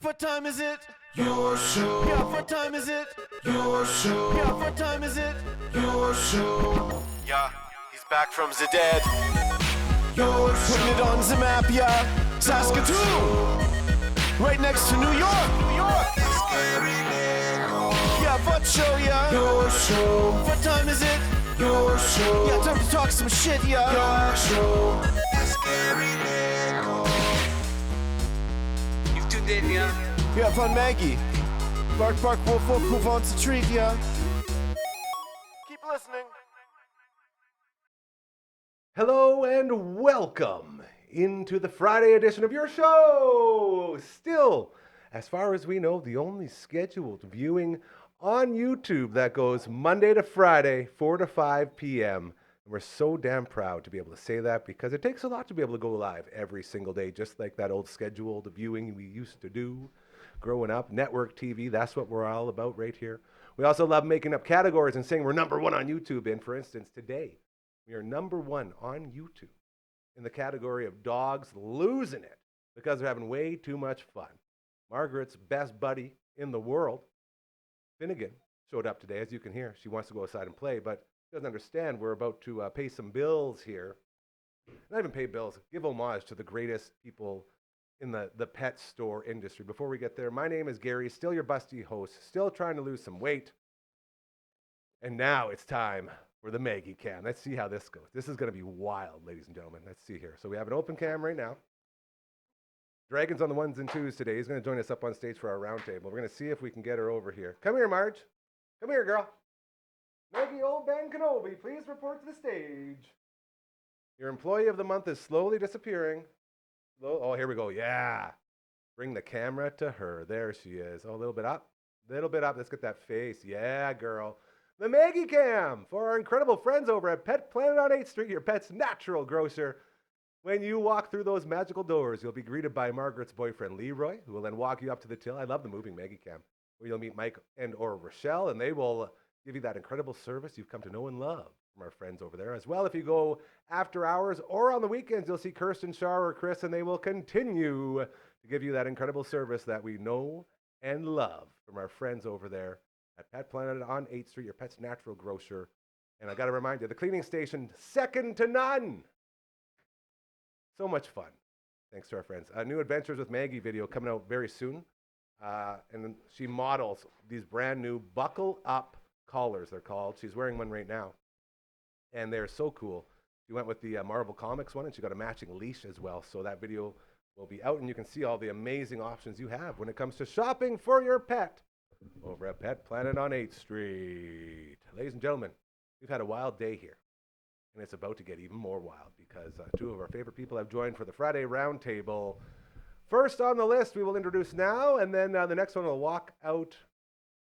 What time is it? Your show. Yeah, what time is it? Your show. Yeah, what time is it? Your show. Yeah, he's back from the dead. Your Putting it show. on the map, yeah. Saskatoon, right next to New York. New York. Yeah, what show, yeah. Your show. What time is it? Your show. Yeah, time to talk some shit, yeah. Your show. You've tuned in, yeah? Yeah, fun Maggie. Bark, bark, wolf, wolf, who wants a treat, yeah. Keep listening. Hello and welcome into the Friday edition of your show. Still, as far as we know, the only scheduled viewing on YouTube that goes Monday to Friday, 4 to 5 p.m. And we're so damn proud to be able to say that because it takes a lot to be able to go live every single day, just like that old scheduled viewing we used to do growing up. Network TV, that's what we're all about right here. We also love making up categories and saying we're number one on YouTube. And for instance, today, we are number one on YouTube in the category of dogs losing it because they're having way too much fun. Margaret's best buddy in the world, Finnegan, showed up today. As you can hear, she wants to go outside and play, but she doesn't understand we're about to pay some bills here. Not even pay bills, give homage to the greatest people in the pet store industry. Before we get there, my name is Gary, still your busty host, still trying to lose some weight. And now it's time for the Maggie cam. Let's see how this goes. This is going to be wild, ladies and gentlemen. Let's see here. So we have an open cam right now. Dragon's on the ones and twos today. He's going to join us up on stage for our round table. We're going to see if we can get her over here. Come here, Marge. Come here, girl. Maggie Old Ben Kenobi, please report to the stage. Your employee of the month is slowly disappearing. Oh, here we go. Yeah. Bring the camera to her. There she is. Oh, a little bit up. Little bit up. Let's get that face. Yeah, girl. The Maggie Cam for our incredible friends over at Pet Planet on 8th Street, your pet's natural grocer. When you walk through those magical doors, you'll be greeted by Margaret's boyfriend, Leroy, who will then walk you up to the till. I love the moving Maggie Cam, where you'll meet Mike and or Rochelle, and they will give you that incredible service you've come to know and love from our friends over there. As well, if you go after hours or on the weekends, you'll see Kirsten, Shar, or Chris, and they will continue to give you that incredible service that we know and love from our friends over there at Pet Planet on 8th Street, your pet's natural grocer. And I got to remind you, the cleaning station, second to none. So much fun. Thanks to our friends. A new Adventures with Maggie video coming out very soon. And she models these brand new buckle up collars, they're called. She's wearing one right now. And they're so cool. She went with the Marvel Comics one, and she got a matching leash as well. So that video will be out, and you can see all the amazing options you have when it comes to shopping for your pet over at Pet Planet on 8th Street. Ladies and gentlemen, we've had a wild day here, and it's about to get even more wild because two of our favorite people have joined for the Friday Roundtable. First on the list, we will introduce now, and then the next one will walk out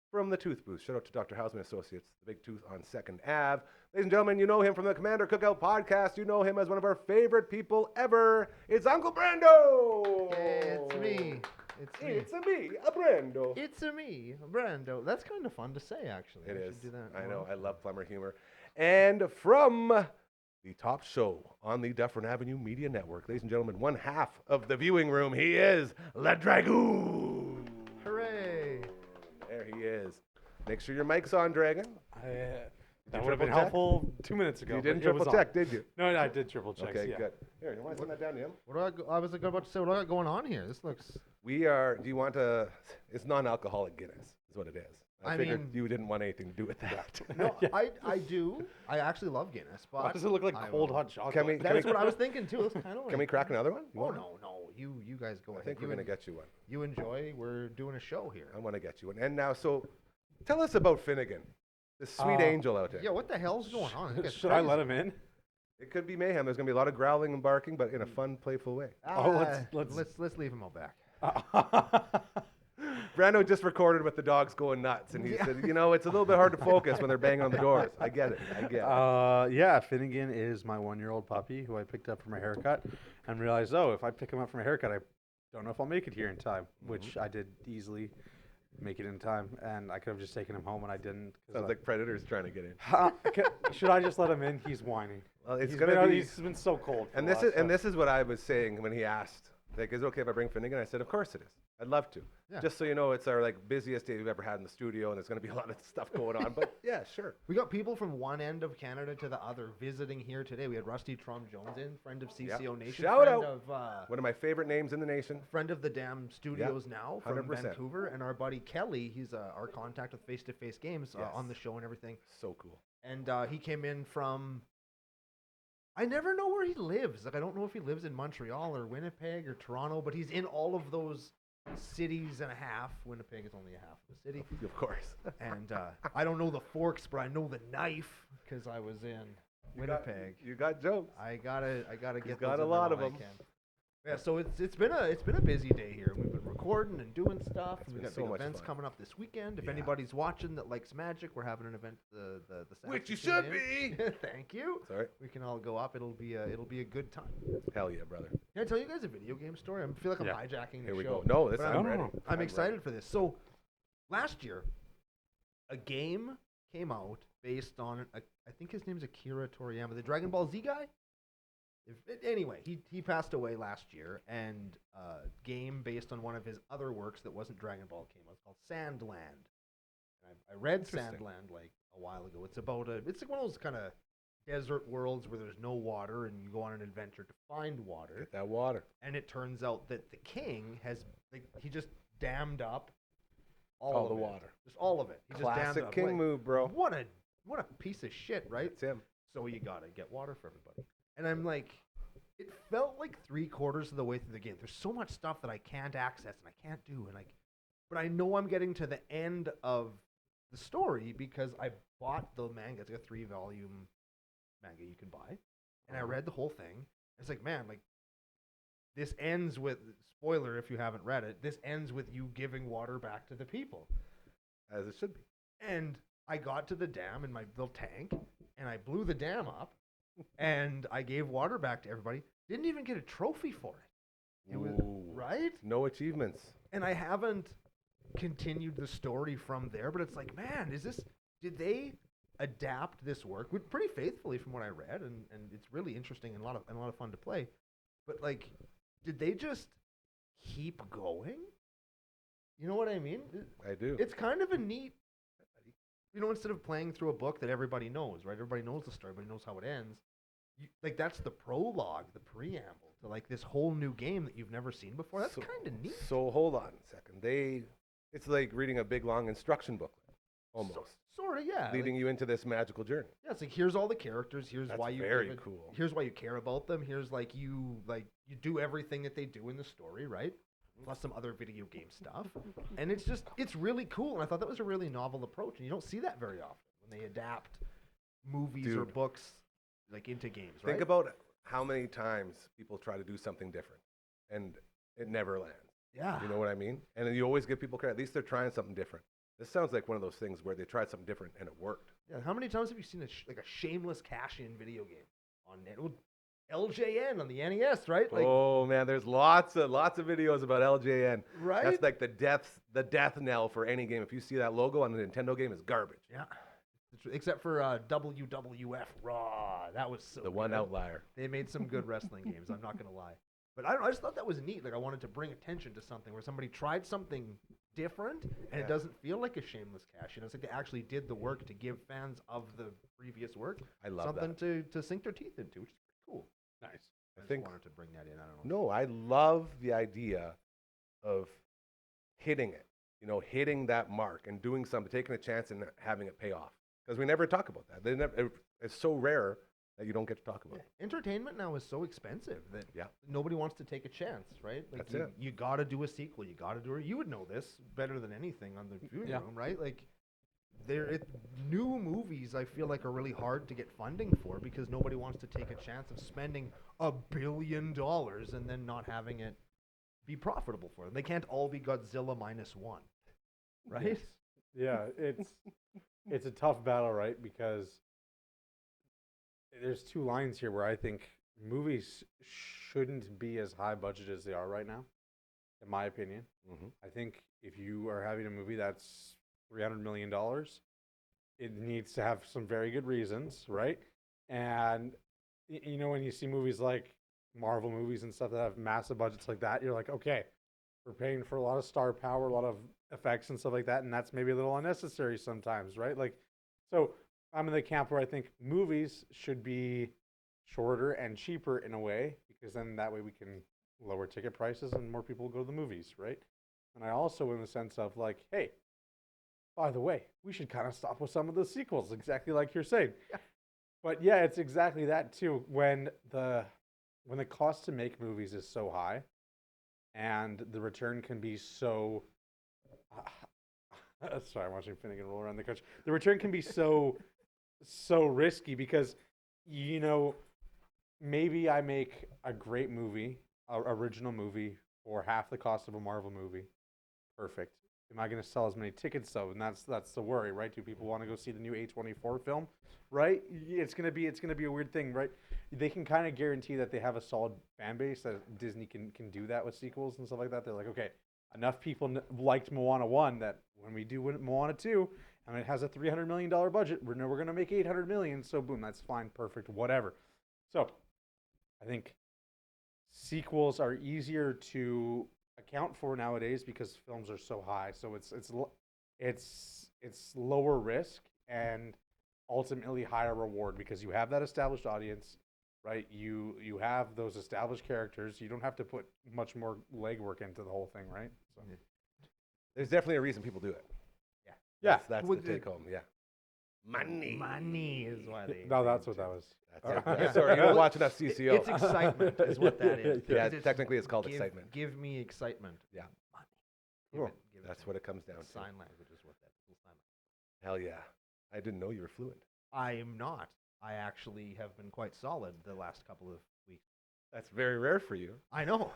from the Tooth Booth. Shout out to Dr. Hausman Associates, the big tooth on 2nd Ave. Ladies and gentlemen, you know him from the Commander Cookout podcast. You know him as one of our favorite people ever. It's Uncle Brando! Yeah, it's me. It's me. It's me, a Brando. It's a me, Brando. That's kind of fun to say, actually. It I is. should do that I more know. I often. love plumber humor. And from the top show on the Dufferin Avenue Media Network, ladies and gentlemen, one half of the viewing room, he is Le Dragoon. Hooray! There he is. Make sure your mic's on, Dragon. That you would have been triple check? helpful 2 minutes ago. You but didn't it was triple on. check, did you? No, I did triple check. Okay, yeah. good. Here, you want to send that down to him? What do I was about to say, what do I got going on here? This looks... We are, do you want to, it's non-alcoholic Guinness, is what it is. I figured mean- you didn't want anything to do with that. No, I do. I actually love Guinness, but... Why does it look like I cold will- hot chocolate? Can we- That's what I was thinking, too. It's kind of like... Can we crack another one? You Oh, want? no. You guys go I ahead. think we're going to get you one. You enjoy. We're doing a show here. I want to get you one. And now, so tell us about Finnegan, this sweet angel out there. Yeah, what the hell's going on? This guy's Should I let crazy. him in? It could be mayhem. There's going to be a lot of growling and barking, but in a fun, playful way. Oh, Let's leave him out back. Brando just recorded with the dogs going nuts, and he said, you know, it's a little bit hard to focus when they're banging on the doors. I get it. Yeah, Finnegan is my 1-year-old puppy who I picked up for my haircut and realized, if I pick him up for my haircut, I don't know if I'll make it here in time, which I did easily make it in time, and I could have just taken him home, and I didn't. Sounds like Predator's trying to get in. Should I just let him in? He's whining. Well, it's He's going to been, be... he's been so cold. And this is what I was saying when he asked, like, is it okay if I bring Finnegan? I said, of course it is. I'd love to. Yeah. Just so you know, it's our like busiest day we've ever had in the studio, and there's going to be a lot of stuff going on. But yeah, sure. We got people from one end of Canada to the other visiting here today. We had Rusty Trom Jones in, friend of CCO Nation, Shout friend out. of One of my favorite names in the nation. friend of the Damn Studios now from 100%. Vancouver, and our buddy Kelly. He's our contact with Face to Face Games on the show and everything. So cool. And he came in from. I never know where he lives. Like I don't know if he lives in Montreal or Winnipeg or Toronto, but he's in all of those cities and a half. Winnipeg is only a half of the city. Of course. And I don't know the forks, but I know the knife because I was in Winnipeg. You got jokes. I gotta get. got those a in lot there of when I them. can. Yeah, so it's been a busy day here. We've been recording and doing stuff. And we've been got so big much events fun. coming up this weekend. If Yeah. anybody's watching that likes Magic, we're having an event the Which you Saskatoon should be. Thank you. Sorry. We can all go up. It'll be a good time. Hell yeah, brother. Can I tell you guys a video game story? I feel like I'm Yeah. hijacking the Here we show. go. No, this but I'm I'm ready. I'm excited ready. for this. So, last year, a game came out based on, I think his name's Akira Toriyama, the Dragon Ball Z guy. Anyway, he passed away last year, and a game based on one of his other works that wasn't Dragon Ball came out. It's called Sandland. And I read Interesting. Sandland like a while ago. It's about it's like one of those kind of desert worlds where there's no water, and you go on an adventure to find water. Get that water. And it turns out that the king has he just dammed up All all the of it. water. Just all of it. He just dammed Classic up. king Like, move, bro. What a piece of shit, right? It's him. So you gotta get water for everybody. And I'm like, it felt like 3/4 of the way through the game. There's so much stuff that I can't access and I can't do, and but I know I'm getting to the end of the story because I bought the manga. It's like a 3-volume manga you can buy, and I read the whole thing. It's like, man, like this ends with spoiler if you haven't read it. This ends with you giving water back to the people. As it should be. And I got to the dam in my little tank, and I blew the dam up, and I gave water back to everybody. Didn't even get a trophy for it. It was Ooh. right, No achievements. and I haven't continued the story from there. But it's like, man, did they adapt this work pretty faithfully from what I read, and it's really interesting and a lot of fun to play. But like, did they just keep going? You know what I mean? I do. It's kind of a neat, instead of playing through a book that everybody knows, right? Everybody knows the story, everybody knows how it ends. Like, that's the prologue, the preamble to like this whole new game that you've never seen before. That's So- kind of neat. So hold on a second. It's like reading a big long instruction booklet, almost, Sort of, yeah. leading you into this magical journey. Yeah, it's like, here's all the characters. Here's That's why you very give it- cool. Here's why you care about them. Here's you do everything that they do in the story, right? Plus some other video game stuff. And it's really cool. And I thought that was a really novel approach. And you don't see that very often when they adapt movies or Dude. books like into games, right? Think about how many times people try to do something different, and it never lands. yeah. You know what I mean? And then you always give people credit. At least they're trying something different. This sounds like one of those things where they tried something different and it worked. Yeah, how many times have you seen a shameless cash-in video game on net? Well, LJN on the NES, right? Like, Oh man, there's lots of videos about LJN. right? That's like the death knell for any game. If you see that logo on a Nintendo game, it's garbage. Yeah. Except for WWF Raw, that was so The one good. outlier. They made some good wrestling games. I'm not gonna lie, but I don't know. I just thought that was neat. Like, I wanted to bring attention to something where somebody tried something different, and Yeah. it doesn't feel like a shameless cash. It's like they actually did the work to give fans of the previous work I love something to sink their teeth into, which is pretty cool. Nice. I just think- wanted to bring that in. I don't know. No, I love the idea of hitting it. Hitting that mark and doing something, taking a chance and having it pay off. Because we never talk about that. It's so rare that you don't get to talk about it. Entertainment now is so expensive that Yeah. nobody wants to take a chance, right? Like, That's you, it. you got to do a sequel. You got to do it. You would know this better than anything on the viewing Yeah. room, right? Like, new movies, I feel like, are really hard to get funding for because nobody wants to take a chance of spending $1 billion and then not having it be profitable for them. They can't all be Godzilla -1, right? Yeah, it's a tough battle, right? Because there's two lines here where I think movies shouldn't be as high budget as they are right now, in my opinion. Mhm. I think if you are having a movie that's $300 million, it needs to have some very good reasons, right? And when you see movies like Marvel movies and stuff that have massive budgets like that, you're like, okay, we're paying for a lot of star power, a lot of effects and stuff like that, and that's maybe a little unnecessary sometimes, right? Like, so I'm in the camp where I think movies should be shorter and cheaper in a way, because then that way we can lower ticket prices and more people go to the movies, right? And I also in the sense of like, hey, by the way, we should kind of stop with some of the sequels, exactly like you're saying. But yeah, it's exactly that too. When the cost to make movies is so high, and the return can be so. Sorry, I'm watching Finnegan roll around the couch. The return can be so risky because, you know, maybe I make a great movie, original movie, for half the cost of a Marvel movie. Perfect. Am I going to sell as many tickets though? And that's the worry, right? Do people want to go see the new A24 film? Right? It's gonna be a weird thing, right? They can kind of guarantee that they have a solid fan base, that Disney can do that with sequels and stuff like that. They're like, okay, enough people liked Moana 1 that when we do Moana 2 and it has a $300 million budget, we're going to make $800 million. So boom, that's fine, perfect, whatever. So I think sequels are easier to account for nowadays because films are so high. So it's lower risk and ultimately higher reward because you have that established audience, right? You have those established characters. You don't have to put much more legwork into the whole thing, right? So. There's definitely a reason people do it. Yeah. That's the take home. Yeah. Money is why they. No, that's what that was. That's it. Sorry, you don't watch enough CCO. It's excitement, is what that is. Yeah, It's technically it's called excitement. Give me excitement. Yeah. Money. Cool. Give it That's to what me. it comes down to. Sign language is what that is. Sign language. Hell yeah. I didn't know you were fluent. I am not. I actually have been quite solid the last couple of weeks. That's very rare for you. I know.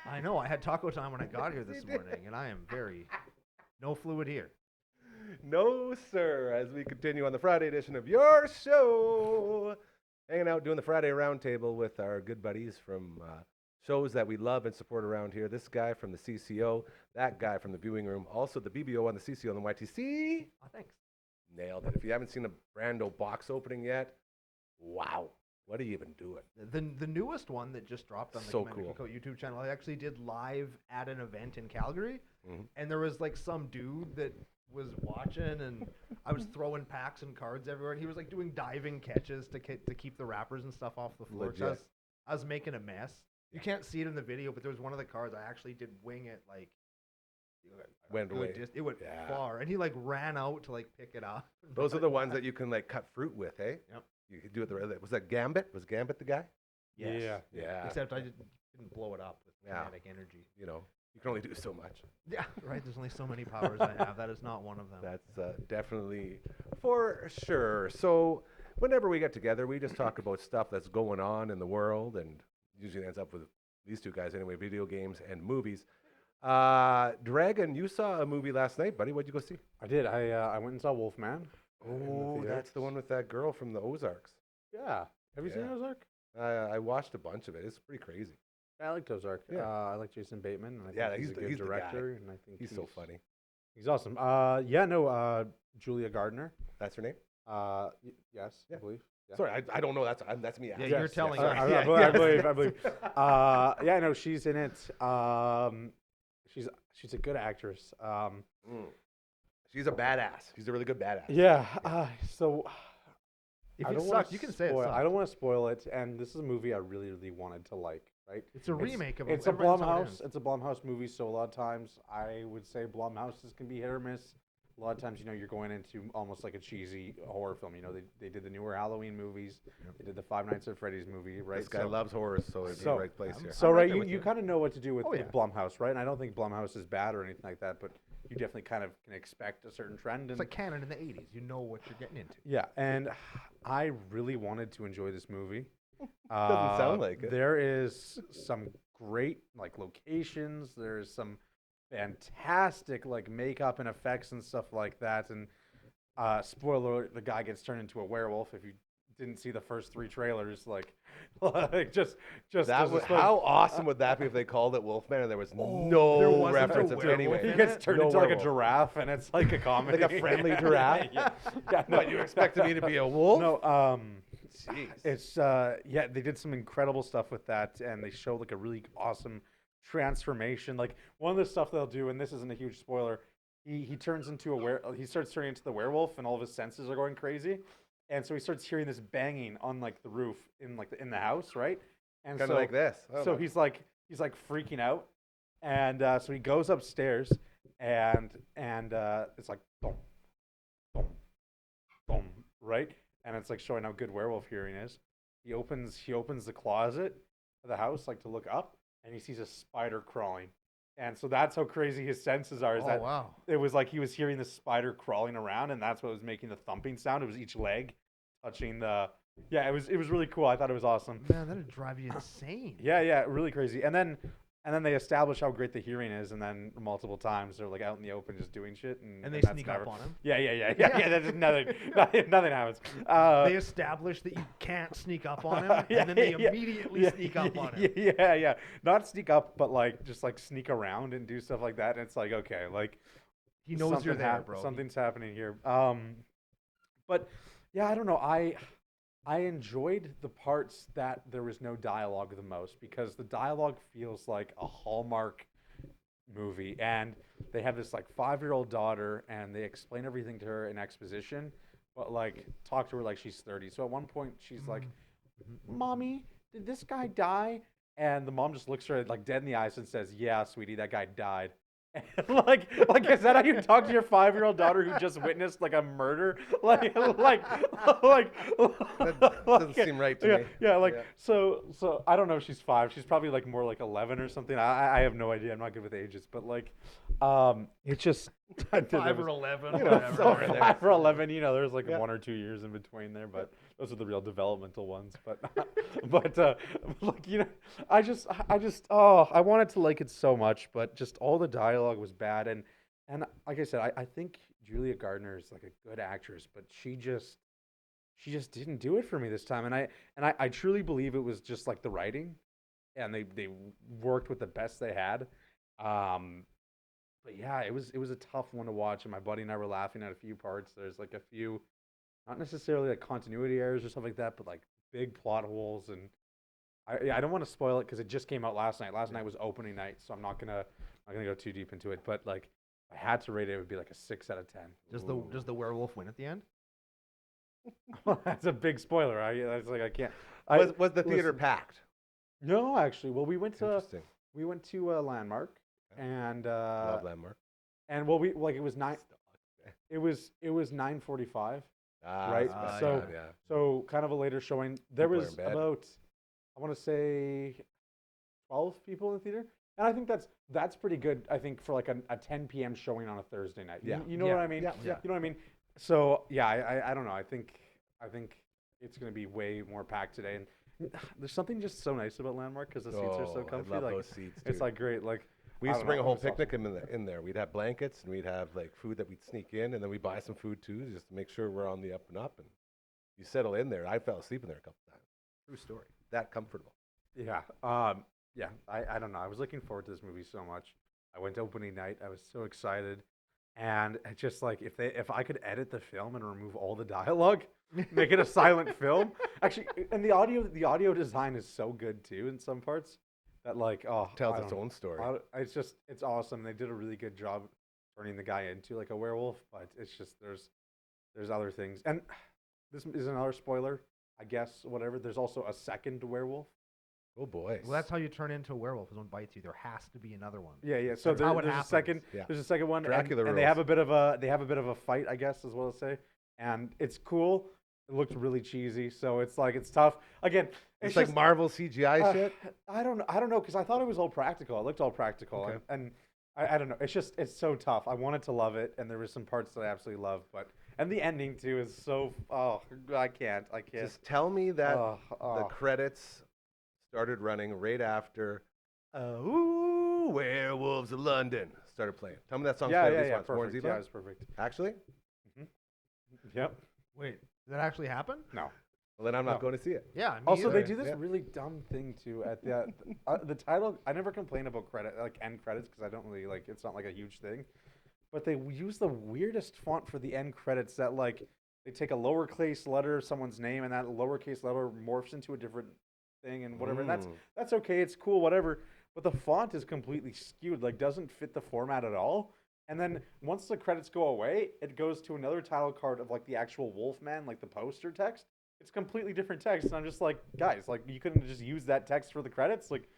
I had taco time when I got here this morning, and I am very no fluid here. No, sir. As we continue on the Friday edition of your show, hanging out doing the Friday Roundtable with our good buddies from shows that we love and support around here. This guy from the CCO, that guy from the viewing room, also the BBO on the CCO and the YTC. Oh, thanks. Nailed it. If you haven't seen the Brando box opening yet, wow. What are you even doing? The newest one that just dropped on the So Commander cool. King Coat YouTube channel, I actually did live at an event in Calgary, Mhm. and there was like some dude that was watching, and I was throwing packs and cards everywhere, and he was like doing diving catches to keep the wrappers and stuff off the floor. 'Cause Legit. I was making a mess. You can't see it in the video, but there was one of the cards I actually did wing it like Went good away. it went Yeah. far, and he like ran out to like pick it up. Those are the ones that you can like cut fruit with, eh? Yep. You could do it the right way. Was that Gambit? Was Gambit the guy? Yes. Yeah. Except I didn't blow it up with Yeah. kinetic energy. You know, you can only do so much. Yeah, right. There's only so many powers I have. That is not one of them. That's definitely for sure. So whenever we get together, we just talk about stuff that's going on in the world, and usually ends up with these two guys anyway: video games and movies. Dragon, you saw a movie last night, buddy. What'd you go see? I did. I went and saw Wolfman. Oh, that's the one with that girl from the Ozarks. Yeah. Have you seen Yeah. Ozark? I watched a bunch of it. It's pretty crazy. I liked Ozark. Yeah. I like Jason Bateman. And I Yeah, think he's he's the- a good he's the guy. director, and I think He's so funny. He's awesome. Julia Gardner. That's her name. Yes, Yeah. I believe. Yeah. Sorry, I don't know. That's me. Yeah, asking. you're telling us. I Yeah, believe. yeah. I believe. Yeah, no, she's in it. She's a good actress. She's a badass. She's a really good badass. Yeah. So If I it don't wanna sucked, you can say it spoil- sucked. I don't want to spoil it. And this is a movie I really, really wanted to like. Right. It's a remake of It's a everybody knows how it Blumhouse. ends. It's a Blumhouse movie, so a lot of times I would say Blumhouses can be hit or miss. A lot of times, you're going into almost like a cheesy horror film. They did the newer Halloween movies. They did the Five Nights at Freddy's movie, right? This guy loves horrors, so it's the right place here. So I'm right right, there you, with you you. kind of know what to do with, Oh, with yeah. Blumhouse, right? And I don't think Blumhouse is bad or anything like that, but you definitely kind of can expect a certain trend. It's And like canon in the 80s. You know what you're getting into. yeah, and I really wanted to enjoy this movie. Doesn't sound like it. There is some great locations. There's some fantastic makeup and effects and stuff like that. And spoiler alert, the guy gets turned into a werewolf. If you didn't see the first 3 trailers, just That as a would, spoiler. how awesome would that be if they called it Wolfman and there was there no wasn't a reference of werewolf anyway? He in gets it? turned No into like a werewolf. giraffe, and it's like a comedy, Like a friendly giraffe? yeah, yeah, no. What, you expected me to be a wolf? No, Jeez. it's they did some incredible stuff with that, and they showed a really awesome transformation. Like one of the stuff they'll do, and this isn't a huge spoiler, he turns into he starts turning into the werewolf, and all of his senses are going crazy, and so he starts hearing this banging on like the roof in the house, right? And Kind so of like this. so he's like freaking out, and so he goes upstairs, and it's like boom, boom, boom, right? And it's like showing how good werewolf hearing is. He opens the closet of the house like to look up, and he sees a spider crawling. And so that's how crazy his senses are. Is that wow. it was like he was hearing the spider crawling around, and that's what was making the thumping sound. It was each leg touching the. Yeah, it was really cool. I thought it was awesome. Man, that'd drive you insane. Yeah, really crazy. And then they establish how great the hearing is, and then multiple times they're like out in the open just doing shit, And they that's sneak up on him. Yeah. That's just nothing happens. They establish that you can't sneak up on him, and then they immediately sneak up on him. Yeah. Not sneak up, but like just like sneak around and do stuff like that. And it's like, okay, like He knows you're there, bro. Something's happening here. But yeah, I don't know. I enjoyed the parts that there was no dialogue the most, because the dialogue feels like a Hallmark movie, and they have this like 5-year-old daughter, and they explain everything to her in exposition, but like talk to her like she's 30. So at one point she's like, "Mommy, did this guy die?" And the mom just looks her like dead in the eyes and says, "Yeah, sweetie, that guy died." And like is that how you talk to your 5-year-old daughter who just witnessed like a murder? Like That doesn't seem right to me. Yeah. So I don't know if she's 5. She's probably like more like 11 or something. I have no idea. I'm not good with ages, but like, it's just 5 or 11, You know, whatever. somewhere in there. 5 or 11. There's like 1 or 2 years in between there, but those are the real developmental ones. But like I wanted to like it so much, but just all the dialogue was bad, and like I said, I think Julia Gardner is like a good actress, but she just didn't do it for me this time, and I truly believe it was just like the writing, and they worked with the best they had. But yeah, it was a tough one to watch, and my buddy and I were laughing at a few parts. There's like a few, not necessarily like continuity errors or stuff like that, but like big plot holes, and I don't want to spoil it because it just came out last night. Last night was opening night, so I'm not gonna go too deep into it. But like, if I had to rate it, it would be like a 6 out of 10. Does the werewolf win at the end? That's a big spoiler. I can't. Was the theater listen. packed? No, actually. Well, we went to Interesting. Landmark, and Love Landmark. and well, it was 9. It was 9:45. Right. So yeah. so kind of a later showing. There People are was in bed. about, I want to say, 12 people in the theater, and I think that's pretty good. I think for like a 10 p.m. showing on a Thursday night. Yeah. You know what I mean? Yeah. You know what I mean? So yeah, I don't know. I think it's going to be way more packed today, and there's something just so nice about Landmark because the seats are so comfy. I love like those seats, it's dude. like great. Like We I used to don't bring know, a whole it's awesome. picnic in there. We'd have blankets, and we'd have like food that we'd sneak in, and then we'd buy some food too, just to make sure we're on the up and up. And you settle in there. I fell asleep in there a couple times. True story. That comfortable. Yeah. Yeah. I don't know. I was looking forward to this movie so much. I went to opening night. I was so excited. And it's just like if I could edit the film and remove all the dialogue, make it a silent film. Actually, and the audio design is so good too in some parts that like Tells I its don't own story. know. It's awesome. They did a really good job turning the guy into like a werewolf, but it's just there's other things. And this is another spoiler, I guess, whatever. There's also a second werewolf. Oh boy. Well, that's how you turn into a werewolf. Is one bites you. There has to be another one. Yeah. So That's how it there's a happens. second. Yeah. There's a second one, Dracula and they rules. have a bit of a fight, I guess, as well as say, and it's cool. It looked really cheesy, so it's like it's tough. Again, It's like just, Marvel CGI shit. I don't know because I thought it was all practical. It looked all practical, Okay. and I don't know. It's so tough. I wanted to love it, and there were some parts that I absolutely love, and the ending too is so I can't. Just tell me that the Oh. credits started running right after Ooh, Werewolves of London started playing. Tell me that song's played at least once. Warren perfect. Zevon? Yeah, it's perfect. Actually? Yep. Wait, did that actually happen? No. Well, then I'm not No. going to see it. Yeah. Me Also, they either. do this Yeah. really dumb thing too at the title. I never complain about end credits because I don't really like. It's not like a huge thing, but they use the weirdest font for the end credits. That like they take a lowercase letter of someone's name and that lowercase letter morphs into a different thing and whatever. And that's okay. It's cool, whatever. but the font is completely skewed, like doesn't fit the format at all. And then once the credits go away, it goes to another title card of like the actual Wolfman, like the poster text. It's completely different text, and I'm just like, guys, like you couldn't just use that text for the credits, like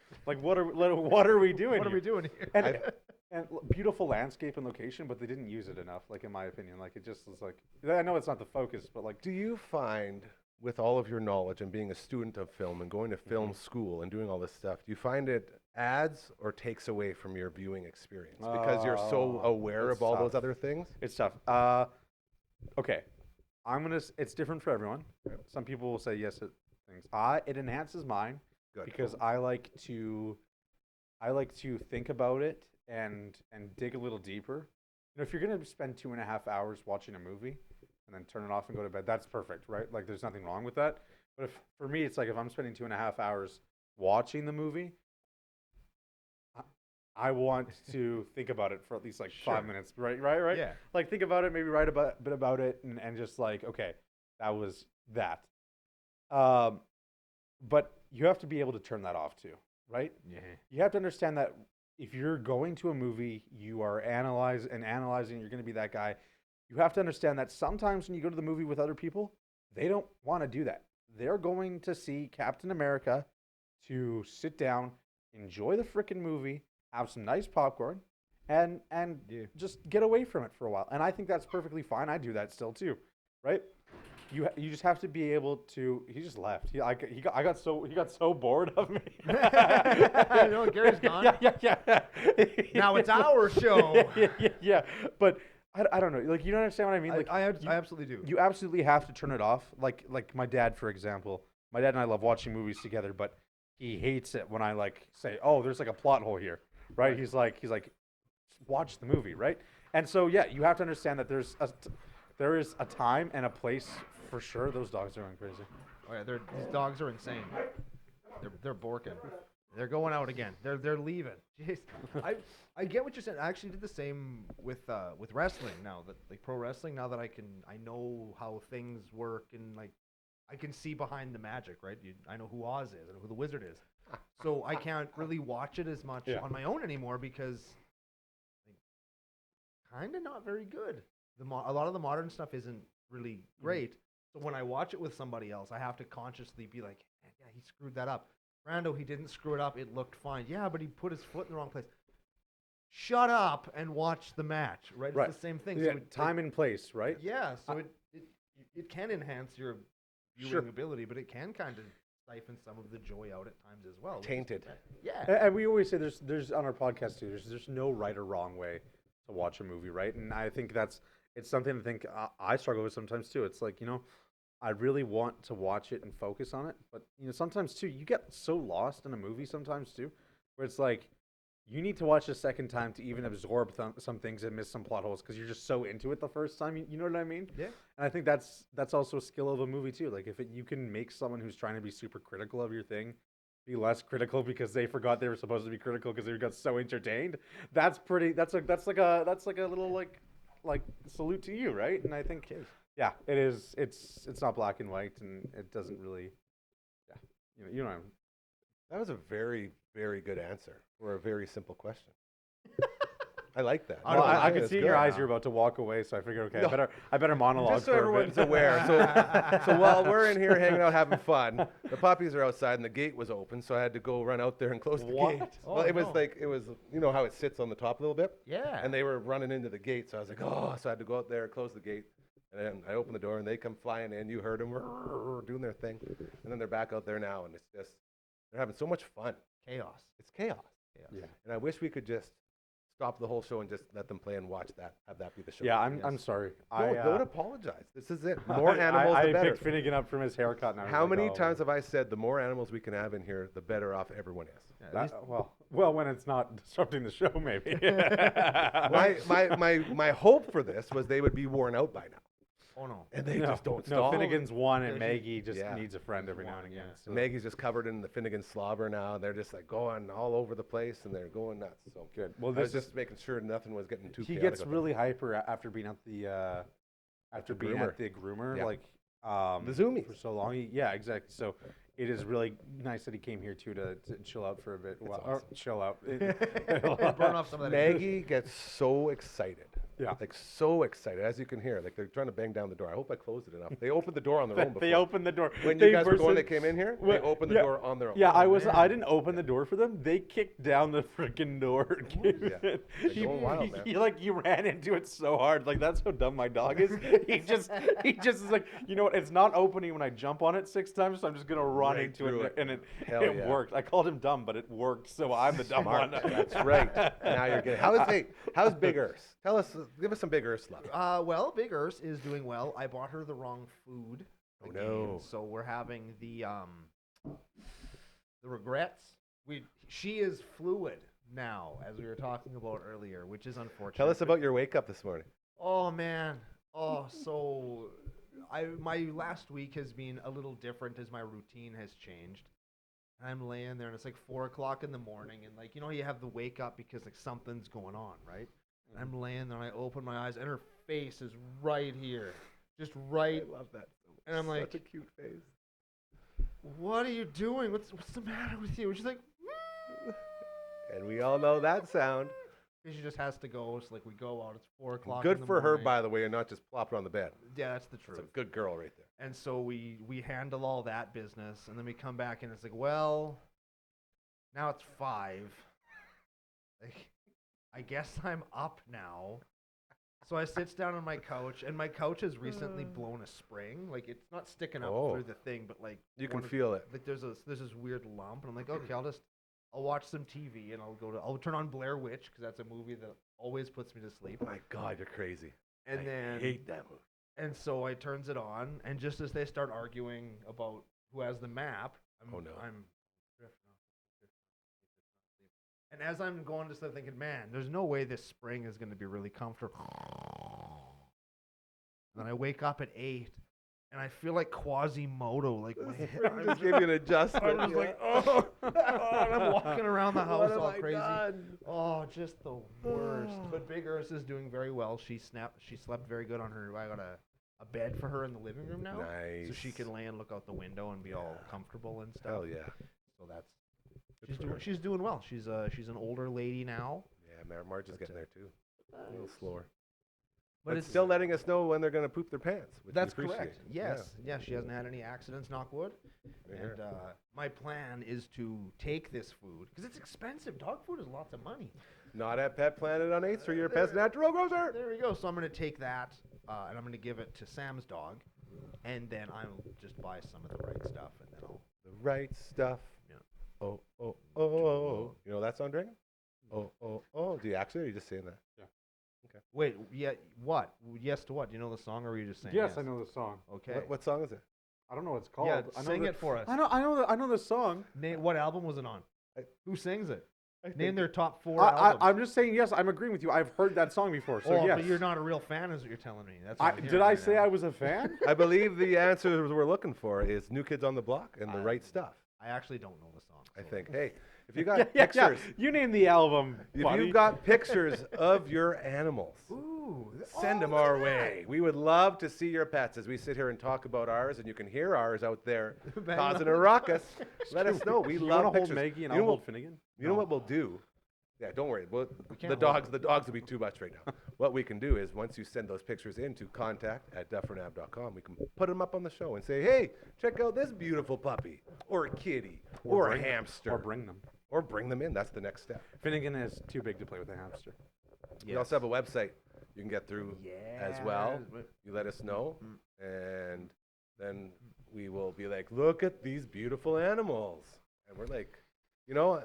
what are we doing? What are here? we doing here? And beautiful landscape and location, but they didn't use it enough, like in my opinion. Like it just was like, I know it's not the focus, but like, Do you find, with all of your knowledge and being a student of film and going to film school and doing all this stuff, do you find it adds or takes away from your viewing experience because you're so aware it's of all tough. those other things? It's tough. Okay, it's different for everyone. Some people will say yes to things. It enhances mine Good. because I like to think about it and dig a little deeper. You know, if you're gonna spend 2.5 hours watching a movie and then turn it off and go to bed, that's perfect, right? Like there's nothing wrong with that. But for me, it's like if I'm spending 2.5 hours watching the movie, I want to think about it for at least like 5 minutes, right? Yeah. Like think about it, maybe write a bit about it, and just like, okay, that was that. But you have to be able to turn that off too, right? Yeah. You have to understand that if you're going to a movie, you are analyzing, you're going to be that guy. You have to understand that sometimes when you go to the movie with other people, they don't want to do that. They're going to see Captain America to sit down, enjoy the freaking movie, have some nice popcorn, and just get away from it for a while. And I think that's perfectly fine. I do that still too, right? You just have to be able to. He just left. He got so bored of me. You know, Gary's gone. Yeah. Now it's our show. yeah. But I don't know. Like, you don't understand what I mean? Like, I absolutely do. you absolutely have to turn it off. Like my dad, for example. My dad and I love watching movies together, but he hates it when I like say, "Oh, there's like a plot hole here," right? He's like, watch the movie, right? And so yeah, you have to understand that there is a time and a place for sure. Those dogs are going crazy. Oh yeah, these dogs are insane. They're borking. They're going out again. They're leaving. Jeez. I get what you're saying. I actually did the same with wrestling now, that like pro wrestling, now that I know how things work, and like I can see behind the magic, right? I know who Oz is and who the Wizard is. So I can't really watch it as much on my own anymore because kind of not very good. A lot of the modern stuff isn't really great. So when I watch it with somebody else, I have to consciously be like, yeah, he screwed that up. Brando, he didn't screw it up. It looked fine. Yeah, but he put his foot in the wrong place. Shut up and watch the match, right? It's the same thing. Yeah, So time and place, right? Yeah, so it can enhance your viewing ability, but it can kind of siphon some of the joy out at times as well. Tainted. Yeah. And we always say there's on our podcast too. There's no right or wrong way to watch a movie, right? And I think it's something I think I struggle with sometimes too. It's like, you know, I really want to watch it and focus on it, but you know, sometimes too, you get so lost in a movie sometimes too, where it's like you need to watch a second time to even absorb some things and miss some plot holes because you're just so into it the first time. You know what I mean? Yeah. And I think that's also a skill of a movie too. Like if you can make someone who's trying to be super critical of your thing be less critical because they forgot they were supposed to be critical because they got so entertained. That's like a little like salute to you, right? And I think yeah, it is. It's not black and white, and it doesn't really. Yeah, you know. That was a very, very good answer for a very simple question. I like that. Well, I could That's see in good. your eyes you're about to walk away, so I figured, okay, No. I better monologue Just so for a everyone's bit. aware. So while we're in here hanging out having fun, the puppies are outside and the gate was open, so I had to go run out there and close the What? gate. Oh, Well, it was no. like, you know how it sits on the top a little bit? Yeah. And they were running into the gate, so I was like, oh, so I had to go out there, close the gate. And then I opened the door and they come flying in. You heard them doing their thing. And then they're back out there now, and it's just, they're having so much fun. Chaos. It's chaos. Yeah. And I wish we could just stop the whole show and just let them play and watch that, have that be the show. Yeah, I'm sorry. Don't apologize. This is it. The more animals, I the better. picked Finnegan up from his haircut now. How many times have I said the more animals we can have in here, the better off everyone is? Yeah, Well, when it's not disrupting the show, maybe. My hope for this was they would be worn out by now. oh no. And they No, just don't no, stop. Finnegan's one, and Yeah, Maggie just yeah. needs a friend every now and again. Yeah. So Maggie's just covered in the Finnegan slobber now. They're just like going all over the place and they're going nuts. So good. Well, I was this just making sure nothing was getting too he chaotic gets out really hyper after being at the groomer. groomer, Yeah. like The Zoomies. for so long. Yeah, exactly. So it is really nice that he came here too to chill out for a bit. Or awesome. chill out. Burn off some of that. Maggie gets so excited. Yeah. Like so excited, as you can hear. Like they're trying to bang down the door. I hope I closed it enough. They opened the door on their own before. They opened the door. When They you guys were going, they versus- came in here. Well, They opened the yeah. door on their own. Yeah, man. I didn't open the door for them. They kicked down the freaking door. Yeah. They're going wild, man. He ran into it so hard. Like that's how dumb my dog is. he just is like, you know what? It's not opening when I jump on it 6 times, so I'm just gonna run Right into through it, it. and it Hell it yeah. worked. I called him dumb, but it worked. So I'm the dumb one. That's right. Now you're getting. How's Big Earth? Give us some Big Earth love. Well, Big Earth is doing well. I bought her the wrong food. Oh, again, no. So we're having the regrets. She is fluid now, as we were talking about earlier, which is unfortunate. Tell us about your wake up this morning. Oh man. Oh, so my last week has been a little different as my routine has changed. And I'm laying there and it's like 4 o'clock in the morning and like, you know, you have the wake up because like something's going on, right? And I'm laying there and I open my eyes and her face is right here. Just right. I love that. And I'm like, such a cute face. what are you doing? What's the matter with you? And she's like, And we all know that sound. and she just has to go. It's like we go out. It's 4 o'clock. Good in the for her, morning. by the way, and not just plop her on the bed. Yeah, that's the That's truth. a good girl right there. And so we handle all that business, and then we come back, and it's like, well, now it's 5. Like, I guess I'm up now. So I sits down on my couch, and my couch has recently blown a spring. Like, it's not sticking up Oh. through the thing, but like You can one of- feel it. Like there's this weird lump, and I'm like, okay, I'll watch some TV, and I'll turn on Blair Witch because that's a movie that always puts me to sleep. Oh my God, you're crazy. And I then hate that movie. and so I turns it on, and just as they start arguing about who has the map, I'm Oh, no. I'm drifting off. And as I'm going to sleep, thinking, man, there's no way this spring is going to be really comfortable. And then I wake up at 8, and I feel like Quasimodo, like my head, I just gave you an adjustment. I'm just like, oh, and I'm walking around the house What have all I crazy. done? Oh, just the worst. But Big Earth is doing very well. She slept very good on her. I got a bed for her in the living room now, Nice. so she can lay and look out the window and be all comfortable and stuff. Hell yeah. So that's Good for her. she's doing well. She's an older lady now, Yeah, Marge is getting there too. A little slower. but But it's still letting us know when they're going to poop their pants. Which That's we appreciate. correct. Yes, yeah. She hasn't had any accidents, knock wood. Yeah. And my plan is to take this food because it's expensive. Dog food is lots of money. Not at Pet Planet on 8th Street, your Pet's Natural Grocer. There we go. So I'm going to take that and I'm going to give it to Sam's dog, and then I'll just buy some of the right stuff, and then I'll. The right stuff. Yeah. Oh, oh, oh, oh. You know that song, Dragon? Oh, oh, oh. Do you actually, or are you just saying that? Wait, yeah, what? Yes to what? Do you know the song, or were you just saying Yes, I know the song. Okay. What song is it? I don't know what it's called. Yeah, I know sing the- it for us. I know the song. Name, what album was it on? Who sings it? Name think- their top 4 albums. I'm just saying yes. I'm agreeing with you. I've heard that song before. So oh, yes. but you're not a real fan, is what you're telling me. That's what I'm Did hearing I right say now. I was a fan? I believe the answer we're looking for is New Kids on the Block and The Right Stuff. I actually don't know the song. I so- think. Hey, if you got pictures, You name the album. if buddy. you've got pictures of your animals, Ooh, send them look our at way. We would love to see your pets as we sit here and talk about ours, and you can hear ours out there Bang causing on a the ruckus. Let us know. We you love want to hold pictures. Maggie and you know I'll hold what, Finnegan? you know what we'll do? Yeah, don't worry. can't The hold dogs will be too much right now. What we can do is once you send those pictures in to contact@dufferinave.com, we can put them up on the show and say, hey, check out this beautiful puppy or a kitty or a bring them. hamster. Or bring them. Or bring them in. That's the next step. Finnegan is too big to play with a hamster. We also have a website you can get through as well. Yes. You let us know, and then we will be like, look at these beautiful animals. And we're like, you know,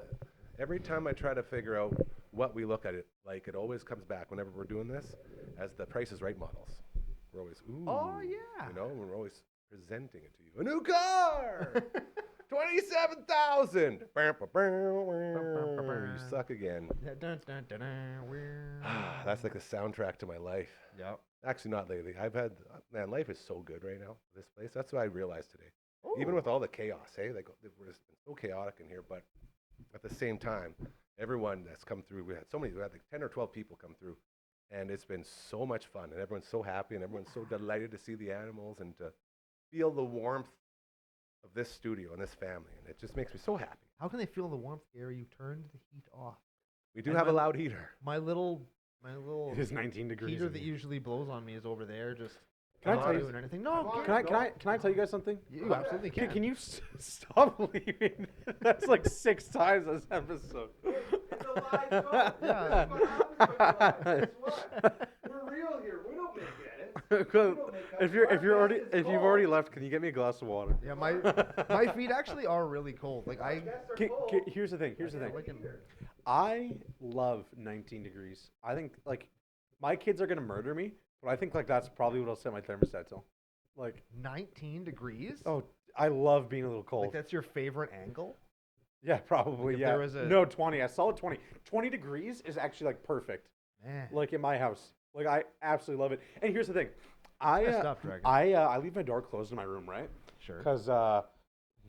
every time I try to figure out what we look at it, like it always comes back whenever we're doing this as the Price is Right models. We're always, ooh. Oh, yeah. You know, we're always presenting it to you. A new car! 27,000! You suck again. Dun, dun, dun, dun, we're- That's like the soundtrack to my life. Yep. Actually, not lately. Man, life is so good right now. This place. That's what I realized today. Even with all the chaos, hey, like it's been so chaotic in here, but at the same time, everyone that's come through, we had like 10 or 12 people come through, and it's been so much fun, and everyone's so happy, and everyone's so delighted to see the animals and to feel the warmth of this studio and this family, and it just makes me so happy. How can they feel the warmth, Gary? You turned the heat off. We do And have a my- loud heater. My little It is 19 degrees. heater in that here. usually blows on me is over there, just Can I not tell you- doing anything. No, Can I tell you guys something? You absolutely can. Can you stop leaving? That's like 6 times this episode. It's a live show. Yeah. We're real here. We don't make edits. if you've already left, can you get me a glass of water? Yeah, my feet actually are really cold. Like Here's the thing. like I love 19 degrees. I think like my kids are gonna murder me, but I think like that's probably what I'll set my thermostat to. Like 19 degrees. oh, I love being a little cold. Like that's your favorite angle? Yeah, probably. if Yeah. there was a- No, 20. I saw it 20. 20 degrees is actually like perfect. Man. Like in my house. Like I absolutely love it. And here's the thing. I Messed up, Dragon. I leave my door closed in my room, right? Sure. Because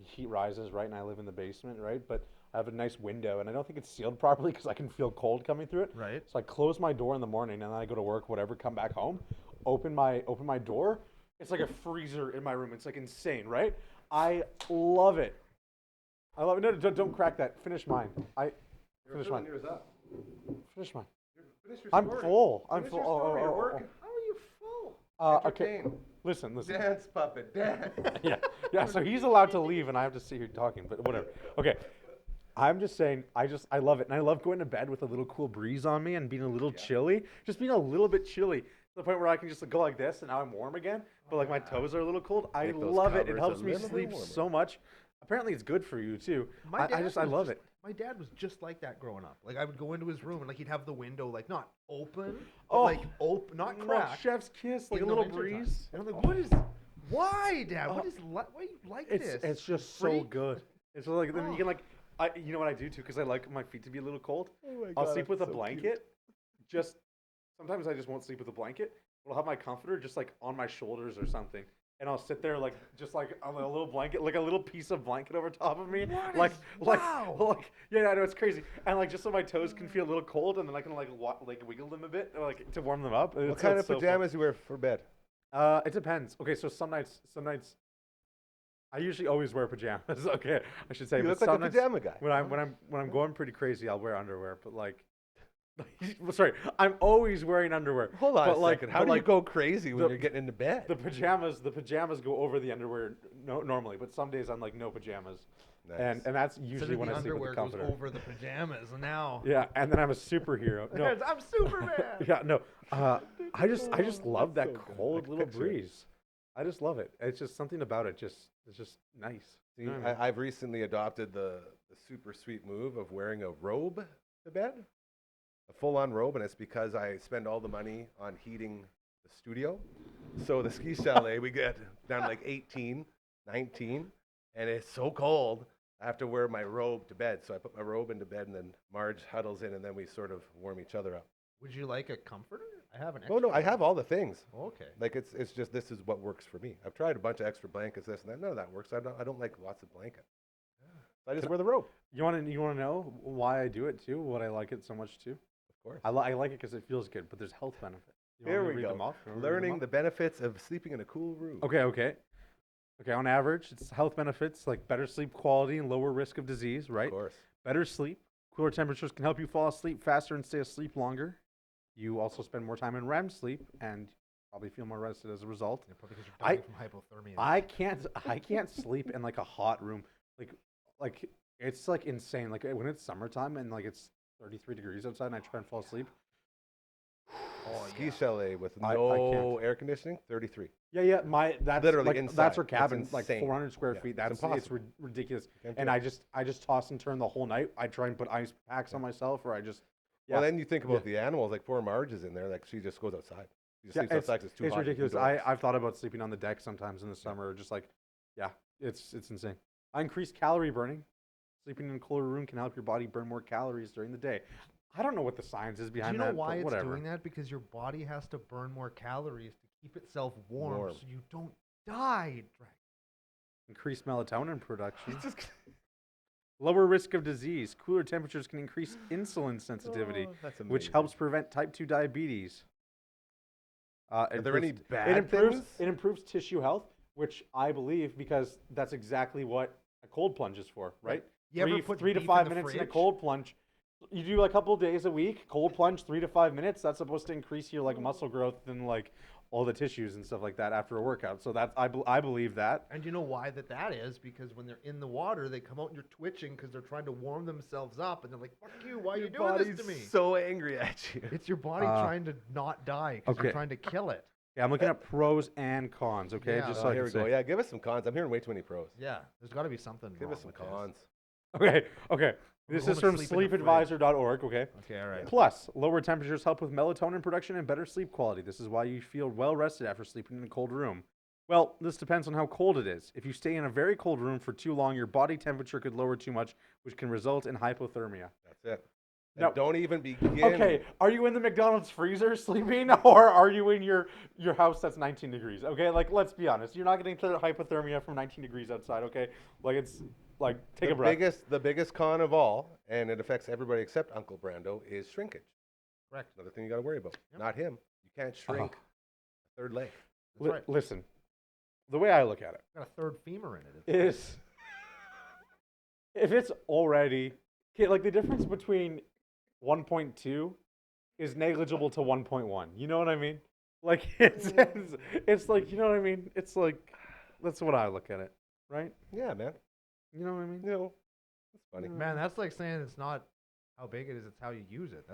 heat rises, right? And I live in the basement, right? But I have a nice window, and I don't think it's sealed properly because I can feel cold coming through it. Right. So I close my door in the morning, and then I go to work, whatever, come back home, open my door. It's like a freezer in my room. It's like insane, right? I love it. I love it. No, don't crack that. Finish mine. Finish mine. Finish mine. Finish your I'm story. full. I'm Finish full. your story. You're Oh. working. How are you full? Okay. Entertain. Listen. Dance puppet. Dance. yeah. So he's allowed to leave, and I have to sit here talking. But whatever. Okay. I'm just saying. I love it, and I love going to bed with a little cool breeze on me and being a little chilly. Just being a little bit chilly to the point where I can just go like this, and now I'm warm again. But like my toes are a little cold. I Make those love it. It covers helps a me little bit sleep warmer. so much. Apparently, it's good for you too. My I dad just was love it. My dad was just like that growing up. Like I would go into his room and like he'd have the window like not open, but Oh. like open, not cracked. Chef's kiss, like in a the little wintertime. breeze. And I'm like, why, Dad? Why you like this? It's just so Freak. good. It's like then you can like you know what I do too because I like my feet to be a little cold. my I'll God, sleep with that's a so blanket. Just sometimes I just won't sleep with a blanket. But I'll have my comforter just like on my shoulders or something, and I'll sit there like just like on a little blanket, like a little piece of blanket over top of me, wow. yeah, I know it's crazy, and like just so my toes can feel a little cold, and then I can like wiggle them a bit, like to warm them up. What kind of pajamas you wear for bed? It depends. Okay, so some nights. I usually always wear pajamas. Okay, I should say. You but look like a some nights- pajama guy. When I'm going pretty crazy, I'll wear underwear. But like, sorry, I'm always wearing underwear. Hold on but a like, second. How but do you like, go crazy when the- you're getting into bed? The pajamas go over the underwear normally, but some days I'm like no pajamas, Nice. and that's So usually then when the I sleep with underwear the goes comforter. over the pajamas, and now Yeah, and then I'm a superhero. No, I'm Superman. yeah, no. I just love that so good. I cold can little picture it. breeze. I just love it. It's just something about it. It's just nice. See, You know what I mean? I've recently adopted the super sweet move of wearing a robe to bed, a full-on robe, and it's because I spend all the money on heating the studio. So the ski chalet, we get down to like 18, 19, and it's so cold. I have to wear my robe to bed. So I put my robe into bed, and then Marge huddles in, and then we sort of warm each other up. Would you like a comforter? I have an. Oh no, I extra have all the things. one. Okay. Like it's just this is what works for me. I've tried a bunch of extra blankets, this and that. None of that works. I don't like lots of blankets. So I just wear the robe. You want to know why I do it too? What I like it so much too? Of course. I like it because it feels good, but there's health benefits. You want Here me to we read go. them off? You want me to read them Learning off? the benefits of sleeping in a cool room. Okay. On average, it's health benefits like better sleep quality and lower risk of disease, right? Of course. Better sleep. Cooler temperatures can help you fall asleep faster and stay asleep longer. You also spend more time in REM sleep and probably feel more rested as a result. Yeah, probably because you're dying from hypothermia. I can't sleep in like a hot room. Like it's like insane. Like when it's summertime and like it's 33 degrees outside and I try and fall asleep. Ski chalet with I no can't. air conditioning, 33. Yeah. That's Literally like, inside. that's our It's cabin, like insane. 400 square Yeah, feet. it's That's impossible. ridiculous. Can't do And it. I just toss and turn the whole night. I try and put ice packs on myself, or I just Well, then you think about the animals. Like poor Marge is in there. Like she just goes outside. She just sleeps outside 'cause it's too it's hot. ridiculous. indoors. I've thought about sleeping on the deck sometimes in the summer, or just like, yeah, it's insane. I increase calorie burning. Sleeping in a cooler room can help your body burn more calories during the day. I don't know what the science is Do behind you know that, why but it's whatever. doing that? Because your body has to burn more calories to keep itself warm, Warm. so you don't die. Increase melatonin production. Lower risk of disease. Cooler temperatures can increase insulin sensitivity, Oh, that's which amazing. helps prevent type 2 diabetes. Are there any it bad improves, things? It improves tissue health, which I believe because that's exactly what a cold plunge is for, right? You ever put 3 to beef in 5 the minutes in a fridge? cold plunge. You do a couple days a week, cold plunge, 3 to 5 minutes. That's supposed to increase your like muscle growth and like all the tissues and stuff like that after a workout. So that's I believe that. And you know why that is? Because when they're in the water, they come out and you're twitching because they're trying to warm themselves up, and they're like, "Fuck you! Why are you doing this to me?" so angry at you. It's your body trying to not die because okay. you're trying to kill it. Yeah, I'm looking at pros and cons. Okay, Yeah. just Oh, so I here can we go. say. Yeah, give us some cons. I'm hearing way too many pros. Yeah, there's got to be something. Give wrong us some with this. cons. Okay. This going is to from sleep in the sleepadvisor.org. Okay. Okay, all right. Plus, lower temperatures help with melatonin production and better sleep quality. This is why you feel well rested after sleeping in a cold room. Well, this depends on how cold it is. If you stay in a very cold room for too long, your body temperature could lower too much, which can result in hypothermia. That's it. No. And don't even begin. Okay, are you in the McDonald's freezer sleeping, or are you in your house that's 19 degrees? Okay, like let's be honest, you're not getting hypothermia from 19 degrees outside. Okay, like it's like take a breath. The biggest con of all, and it affects everybody except Uncle Brando, is shrinkage. Correct. Another thing you got to worry about. Not him. You can't shrink a third leg. That's right. Listen, the way I look at it Got a third femur in it. is if it's already okay, like the difference between 1.2 is negligible to 1.1. You know what I mean? Like it's like, you know what I mean? It's like that's what I look at it, right? Yeah, man. You know what I mean? You know, it's funny. Man, that's like saying it's not how big it is; it's how you use it.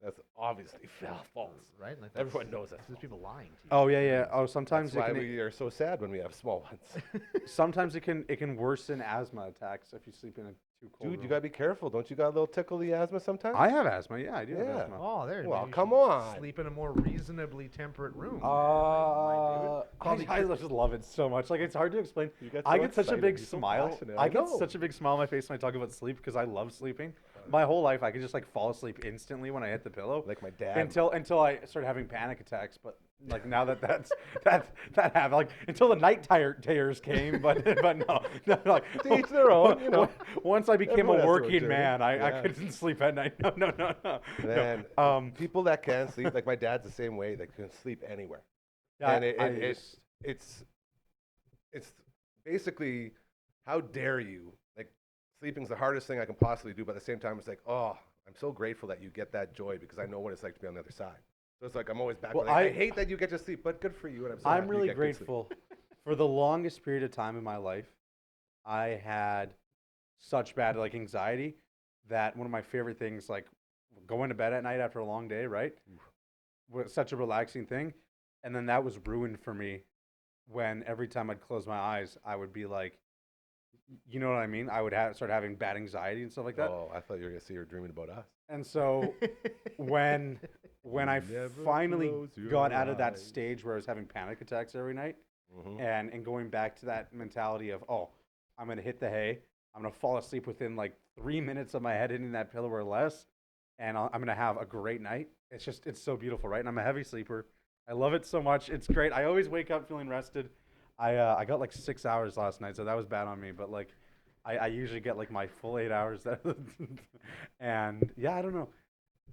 That's obviously false. Right. Like Everyone knows that. There's people lying to you. Oh yeah. Oh, sometimes That's it why can, we are so sad when we have small ones. sometimes it can worsen asthma attacks if you sleep in a too cold Dude, room. you gotta be careful. Don't you got a little tickly asthma sometimes? I have asthma. Yeah, I do have Yeah. asthma. Oh, there. Well, maybe you come should on. Sleep in a more reasonably temperate room. I Probably just love it so much. Like it's hard to explain. You got I so get such a excited. big You're so smile. passionate. I I get know. such a big smile on my face when I talk about sleep because I love sleeping. My whole life, I could just like fall asleep instantly when I hit the pillow. Like my dad. Until I started having panic attacks. But like now that happened, like until the night terrors came. But no, like To each their own, you know. Once I became Everyone has a their own working journey. man, I Yeah. couldn't sleep at night. No. Man, No. people that can sleep, like my dad's the same way. They can sleep anywhere. Yeah, And I it's basically, how dare you? Like, sleeping's the hardest thing I can possibly do, but at the same time, it's like, oh, I'm so grateful that you get that joy because I know what it's like to be on the other side. So it's like I'm always back. Well, Like, I hate that you get to sleep, but good for you. And I'm so I'm happy you really get good sleep. grateful. For the longest period of time in my life, I had such bad like anxiety that one of my favorite things, like going to bed at night after a long day, right, was such a relaxing thing, and then that was ruined for me when every time I'd close my eyes, I would be like, you know what I mean? I would start having bad anxiety and stuff like that. Oh, I thought you were gonna say you were dreaming about us. And so when I Never finally close your got out of that eyes. stage where I was having panic attacks every night, Mm-hmm. and going back to that mentality of, oh, I'm going to hit the hay. I'm going to fall asleep within like 3 minutes of my head hitting that pillow or less. And I'm going to have a great night. It's so beautiful, right? And I'm a heavy sleeper. I love it so much. It's great. I always wake up feeling rested. I got like 6 hours last night, so that was bad on me. But like, I usually get like my full 8 hours. And yeah, I don't know.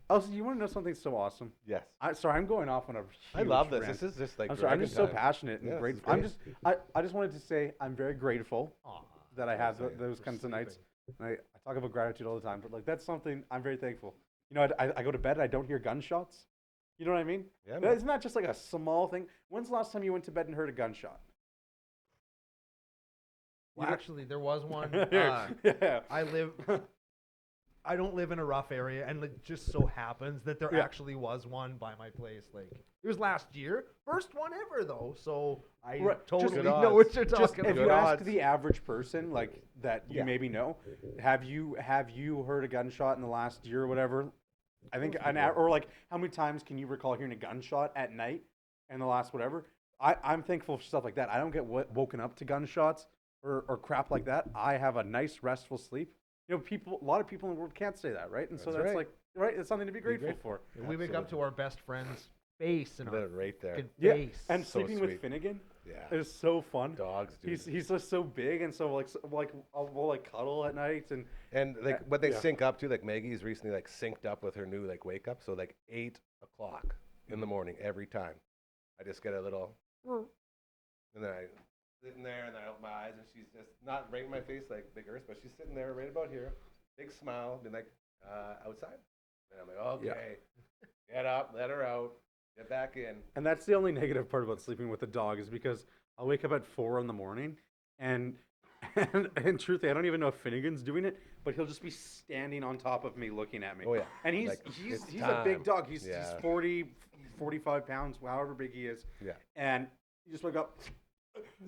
Also, you want to know something so awesome? Yes. Sorry, I'm going off on a I love huge this. rant. This is just like I'm sorry. I'm dragon just so time. passionate and Yeah, this grateful. is great. I just wanted to say I'm very grateful Aw, that I have Sorry, those for kinds of nights. sleeping. And I talk about gratitude all the time, but like that's something I'm very thankful. You know, I go to bed and I don't hear gunshots. You know what I mean? Yeah, man. Isn't that just like a small thing? When's the last time you went to bed and heard a gunshot? Well, actually, there was one. Yeah. I don't live in a rough area, and it just so happens that there Yeah. actually was one by my place. Like it was last year, first one ever though. So I Right, totally just- know Good what odds. you're Just talking if about. you Good ask odds. the average person, like that you Yeah. maybe know, have you heard a gunshot in the last year or whatever? I think or like how many times can you recall hearing a gunshot at night in the last whatever? I'm thankful for stuff like that. I don't get woken up to gunshots or crap like that. I have a nice restful sleep. You know, a lot of people in the world can't say that, right? And so That's that's right. like, right? It's something to be grateful grateful. for. We wake up to our best friend's face and Put our it right there. fucking Yeah, face. and So sleeping with sweet. Finnegan Yeah. is so fun. Dogs, dude. He's just so big, and so like we'll like cuddle at night, and And like when they yeah. sync up too, like Maggie's recently like synced up with her new like wake up. So like 8 o'clock in the morning every time, I just get a little, and then sitting there, and I open my eyes, and she's just not right in my face like Big Earth, but she's sitting there right about here, big smile, being like, outside. And I'm like, okay, get up, let her out, get back in. And that's the only negative part about sleeping with a dog is because I'll wake up at 4 in the morning and truthfully, I don't even know if Finnegan's doing it, but he'll just be standing on top of me looking at me. Oh, yeah. And he's Like, he's it's he's a big time. dog. He's 40, 45 pounds, however big he is. Yeah. And you just wake up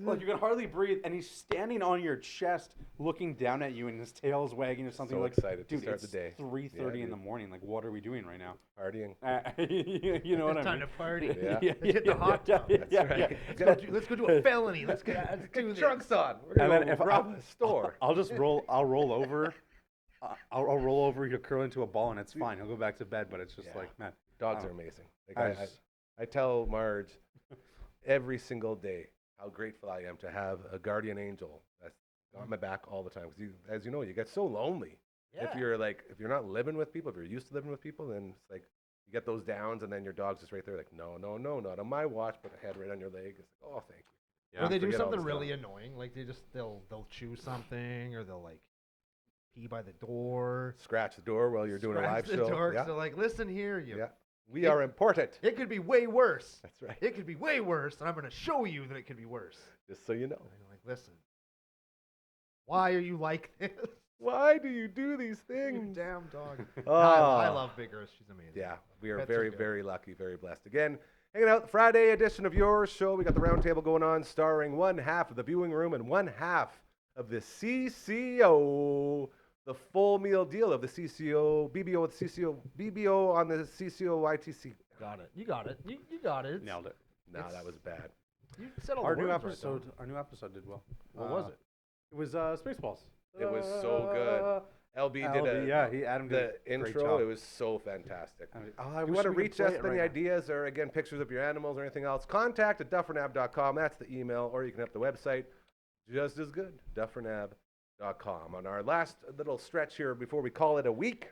like you can hardly breathe, and he's standing on your chest, looking down at you, and his tail's wagging or something. So like, excited to dude, start it's the day. 3:30 Yeah, in the morning. Like, what are we doing right now? Partying. You know what I Time mean? to party. Yeah. Let's hit the hot tub. That's right. Let's go do a felony. Let's do this. Trunks on. We're And gonna then go if rob the store. I'll just roll. I'll roll over. I'll roll over. He'll curl into a ball, and it's fine. He'll go back to bed. But it's just Yeah. like, man, Dogs Oh. are amazing. I Like just- I tell Marge every single day how grateful I am to have a guardian angel that's got my back all the time. Because as you know, you get so lonely. If you're not living with people, if you're used to living with people, then it's like you get those downs, and then your dog's just right there, like, no, not on my watch. Put a head right on your leg. It's like, oh, thank you. Or they do Forget all something this really stuff. annoying, like they'll chew something, or they'll like pee by the door. Scratch the door while you're doing a live Scratch the show. door, Yeah. So like, listen here, you. Yeah. We are important. It could be way worse. That's right. It could be way worse, and I'm going to show you that it could be worse. Just so you know. And I'm like, listen, why are you like this? Why do you do these You things? damn dog. Oh. I love Big Earth. She's amazing. Yeah, we are Pets are very, good. very lucky, very blessed. Again, hanging out the Friday edition of your show. We got the round table going on, starring one half of the viewing room and one half of the CCO, the full meal deal of the CCO, BBO with CCO, BBO on the CCO YTC. Got it. You got it. You got it. nailed it. No, that was bad. You said all Our the new words episode. Right, Our new episode did well. What was it? It was Spaceballs. It was so good. LB did Adam did the a great intro. job. It was so fantastic. I If wish you want to we could reach play us it with any right now. ideas or, again, pictures of your animals or anything else, contact at dufferinab.com. That's the email, or you can hit the website, just as good, dufferinab.com. On our last little stretch here before we call it a week,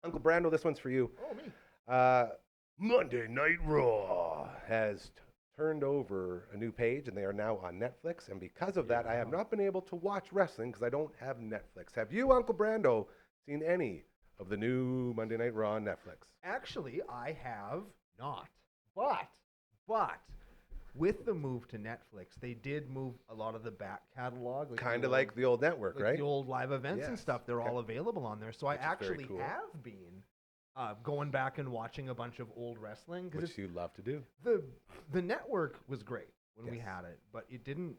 Uncle Brando, this one's for you. Oh, me. Monday Night Raw has turned over a new page, and they are now on Netflix. And because of that, I have not been able to watch wrestling because I don't have Netflix. Have you, Uncle Brando, seen any of the new Monday Night Raw on Netflix? Actually, I have not. But with the move to Netflix, they did move a lot of the back catalog. Kind of like the old network, right? The old live events and Yes. stuff. They're Okay. all available on there. So Which is I very actually cool. have been going back and watching a bunch of old wrestling. Because Which you love to do. the network was great when we Yes. had it, but it didn't.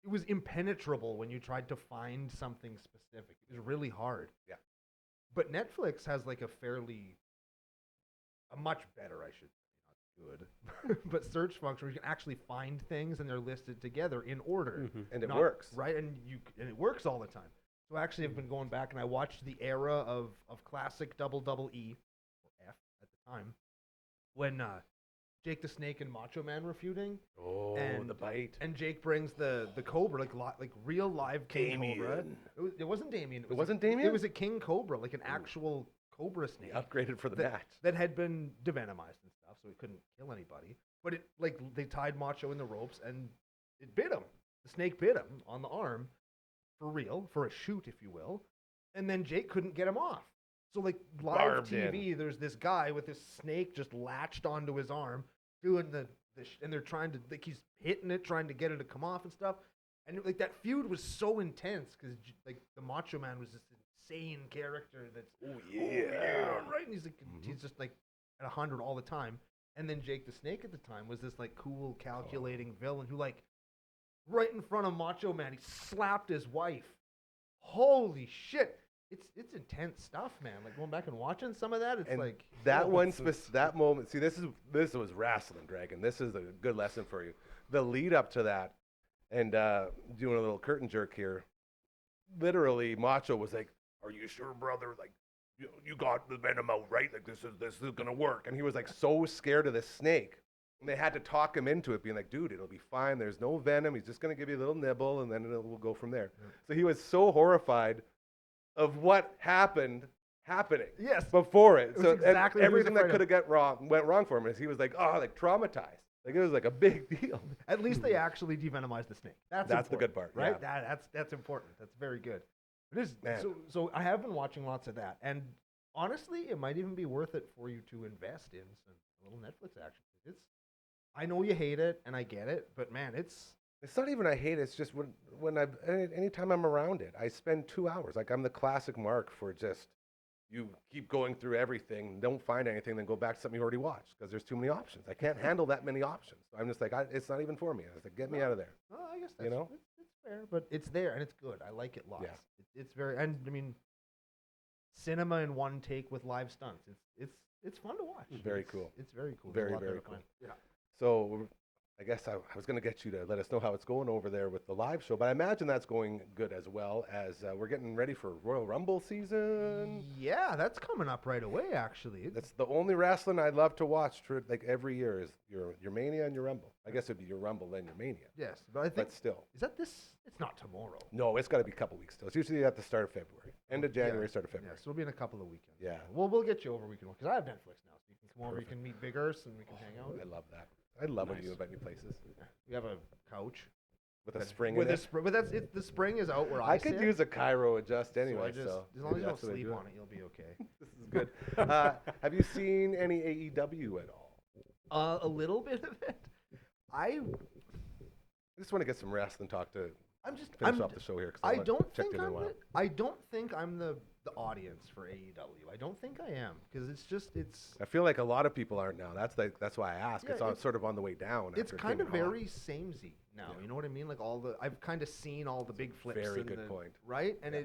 It was impenetrable when you tried to find something specific. It was really hard. Yeah. But Netflix has like a much better, I should say, not good, but search function where you can actually find things and they're listed together in order. And it Not- works. right? And it works all the time. So actually, I've been going back and I watched the era of classic double E or F at the time when Jake the Snake and Macho Man were feuding, Oh, and the bite. and Jake brings the Cobra, like real live King Cobra. Damien. It wasn't Damien. It wasn't It Damien? was a King Cobra, like an actual Cobra snake Upgraded for the that, match. that had been devenomized and stuff, so he couldn't kill anybody. But it like they tied Macho in the ropes and it bit him. The snake bit him on the arm, for real, for a shoot, if you will. And then Jake couldn't get him off. So like live Barbed TV, there's this guy with this snake just latched onto his arm, doing and they're trying to like he's hitting it, trying to get it to come off and stuff. And like that feud was so intense because like the Macho Man was this insane character that's right, and he's like he's just like at 100 all the time. And then Jake the Snake at the time was this like cool calculating villain who like right in front of Macho Man he slapped his wife. Holy shit! It's intense stuff, man. Like going back and watching some of that, it's And like that oh, one, it's- that moment. See, this was wrestling, Dragon. This is a good lesson for you. The lead up to that, and doing a little curtain jerk here. Literally, Macho was like, "Are you sure, brother? Like, you got the venom out, right? Like, this is gonna work." And he was like so scared of the snake, and they had to talk him into it, being like, "Dude, it'll be fine. There's no venom. He's just gonna give you a little nibble, and then we'll go from there." So he was so horrified of what happening Yes. before it. was So exactly what he was everything that afraid could have went wrong for him is he was like, oh, like traumatized. Like it was like a big deal. At least they actually devenomized the snake. That's the good important, part, right? yeah. That's important. That's very good. It is. Man. So I have been watching lots of that, and honestly, it might even be worth it for you to invest in some little Netflix action. I know you hate it, and I get it, but man, it's not even I hate it. It's just anytime I'm around it, I spend 2 hours. Like I'm the classic mark for just you keep going through everything, don't find anything, then go back to something you already watched because there's too many options. I can't handle that many options. So I'm just like, it's not even for me. I was like, get me out of there. well, I guess that's, You know? it's fair, but it's there and it's good. I like it lots. Yeah. It's very, and I mean, cinema in one take with live stunts. It's fun to watch. Very It's- cool. It's very cool. There's Very, a lot there very to cool. find. Yeah. So I guess I was going to get you to let us know how it's going over there with the live show, but I imagine that's going good as well as we're getting ready for Royal Rumble season. Yeah, that's coming up right away. Actually, That's the only wrestling I'd love to watch for like every year is your Mania and your Rumble. I guess it'd be your Rumble then your Mania, yes, but I think but still. is that this? It's not tomorrow. No, it's got to be a couple weeks still. It's usually at the start of February, end of January, Yeah. start of Yeah, February. so it'll be in a couple of weekends. Yeah. Well, we'll get you over weekend because I have Netflix now, so you can come over. You Perfect. can meet Big Urs and we can hang out. I love that. I love when Nice. you invite me places We have a couch with a spring with in a it. but that's it. The spring is out where I I could sit, use a Cairo adjust so anyway. I just, So as long as you don't that's the way to sleep do on it, you'll be okay. This is good. Have you seen any AEW at all? A little bit of it. I just want to get some rest and talk to I'm just. finish off the show here. 'Cause I haven't don't checked think in a I'm. while. I don't think I'm the audience for AEW. I don't think I am because it's just it's. I feel like a lot of people aren't now. That's why I ask. Yeah, it's sort of on the way down. It's after it kind came of in hot. very samey now. Yeah. You know what I mean? Like I've kind of seen all the big flips. very and good the- point. Right, and Yeah.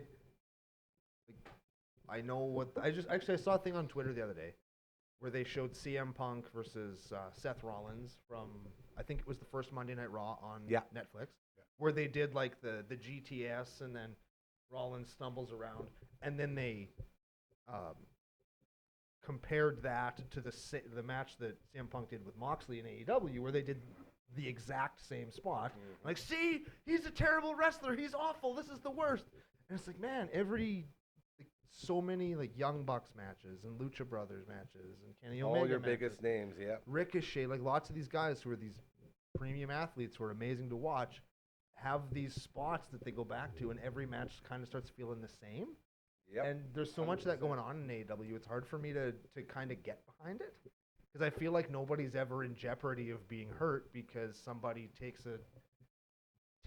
I know what I saw a thing on Twitter the other day where they showed CM Punk versus Seth Rollins from I think it was the first Monday Night Raw on Yeah. Netflix, Yeah. where they did like the GTS and then Rollins stumbles around and then they compared that to the match that CM Punk did with Moxley in AEW where they did the exact same spot. Mm-hmm. Like, see, he's a terrible wrestler. He's awful. This is the worst. And it's like, man, so many like Young Bucks matches and Lucha Brothers matches and Kenny Omega All your matches. biggest names, yeah. Ricochet, like lots of these guys who are these premium athletes who are amazing to watch, have these spots that they go back to, and every match kind of starts feeling the same. Yep. And there's so much of that going on in AEW. It's hard for me to kind of get behind it because I feel like nobody's ever in jeopardy of being hurt because somebody takes a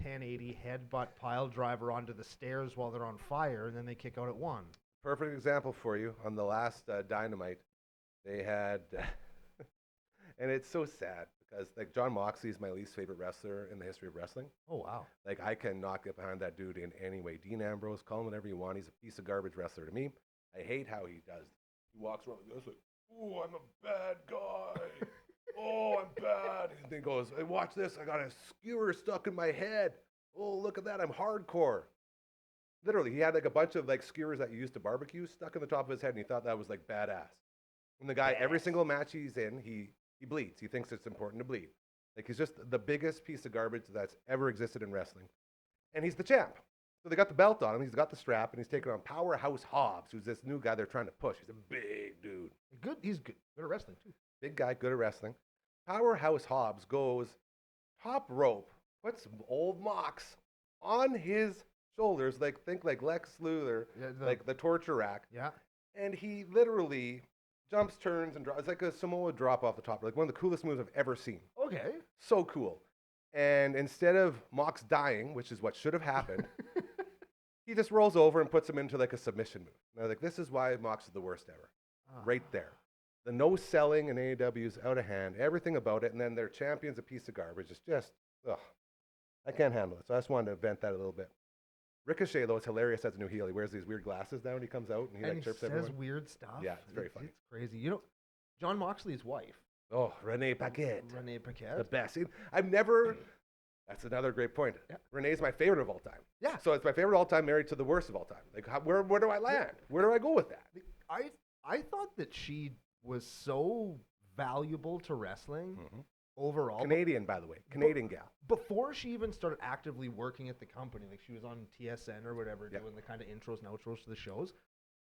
1080 headbutt pile driver onto the stairs while they're on fire, and then they kick out at one. Perfect example for you. On the last Dynamite, they had, and it's so sad because like John Moxley is my least favorite wrestler in the history of wrestling. Oh wow! Like I cannot get behind that dude in any way. Dean Ambrose, call him whatever you want. He's a piece of garbage wrestler to me. I hate how he does. He walks around like this, like, "Oh, I'm a bad guy. Oh, I'm bad." And then he goes, "Hey, watch this. I got a skewer stuck in my head. Oh, look at that. I'm hardcore." Literally, he had like a bunch of like skewers that you used to barbecue stuck in the top of his head, and he thought that was like badass. And the guy, every single match he's in, he bleeds. He thinks it's important to bleed. Like he's just the biggest piece of garbage that's ever existed in wrestling. And he's the champ. So they got the belt on him. He's got the strap, and he's taking on Powerhouse Hobbs, who's this new guy they're trying to push. He's a big dude. Good. He's good at wrestling too. Big guy, good at wrestling. Powerhouse Hobbs goes top rope, puts old Mox on his shoulders, like think like Lex Luthor, Yeah, like the torture rack, yeah. and he literally jumps, turns, and drops. It's like a Samoa drop off the top, like one of the coolest moves I've ever seen. Okay. So cool. And instead of Mox dying, which is what should have happened, he just rolls over and puts him into like a submission move. And I'm like, this is why Mox is the worst ever. Right there. The no selling in AEW is out of hand. Everything about it. And then their champion's a piece of garbage. It's just, ugh. I can't handle it. So I just wanted to vent that a little bit. Ricochet, though, is hilarious as a new heel. He wears these weird glasses now and he comes out and he like chirps says everyone. weird stuff. Yeah, it's very funny. It's crazy. You know, John Moxley's wife, Oh, Renee Paquette. Renee Paquette. The best. I've never, that's another great point. Yeah. Renee's my favorite of all time. Yeah. So it's my favorite of all time married to the worst of all time. Like, where do I land? Where do I go with that? I thought that she was so valuable to wrestling Mhm. overall. Canadian, by the way. Canadian gal. Before she even started actively working at the company, like she was on TSN or whatever, Yeah. doing the kind of intros and outros to the shows,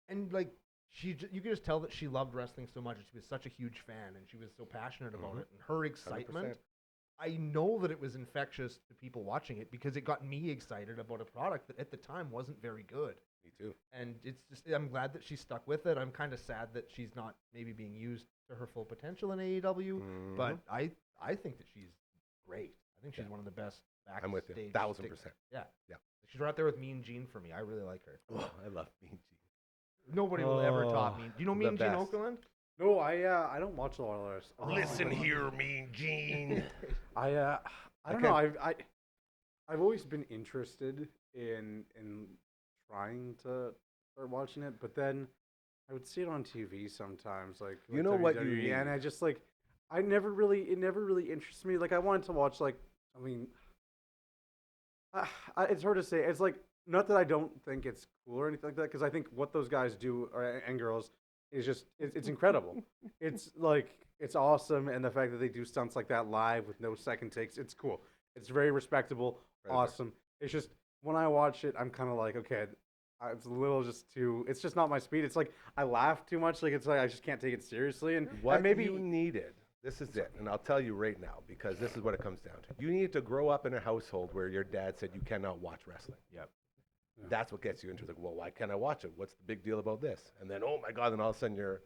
and like you could just tell that she loved wrestling so much, and she was such a huge fan, and she was so passionate about Mhm. it, and her excitement 100%. I know that it was infectious to people watching it because it got me excited about a product that at the time wasn't very good. Me too. And it's just, I'm glad that she stuck with it. I'm kind of sad that she's not maybe being used to her full potential in AEW, but I think that she's great. I think she's one of the best backstage. I'm with you. 1000%. Yeah. Yeah. She's right there with Mean Gene for me. I really like her. Oh, I love Mean Gene. Nobody will ever top Mean. Do you know the Mean Gene best. Okerlund? No, I don't watch a lot of those. Listen here, Mean Gene. I don't know. I've always been interested in trying to start watching it, but then I would see it on TV sometimes, like You with know what you WWE, need? and I just like it never really interests me. Like I wanted to watch it's hard to say. It's like not that I don't think it's cool or anything like that, because I think what those guys do and girls is just it's incredible. It's like it's awesome, and the fact that they do stunts like that live with no second takes, it's cool. It's very respectable, awesome. It's just when I watch it, I'm kind of like, okay, it's a little just too. It's just not my speed. It's like I laugh too much. Like it's like I just can't take it seriously. And What and maybe you needed, this is it, and I'll tell you right now, because this is what it comes down to. You need to grow up in a household where your dad said you cannot watch wrestling. Yep. Yeah. That's what gets you into like, well, why can't I watch it? What's the big deal about this? And then, oh my God, then all of a sudden you're,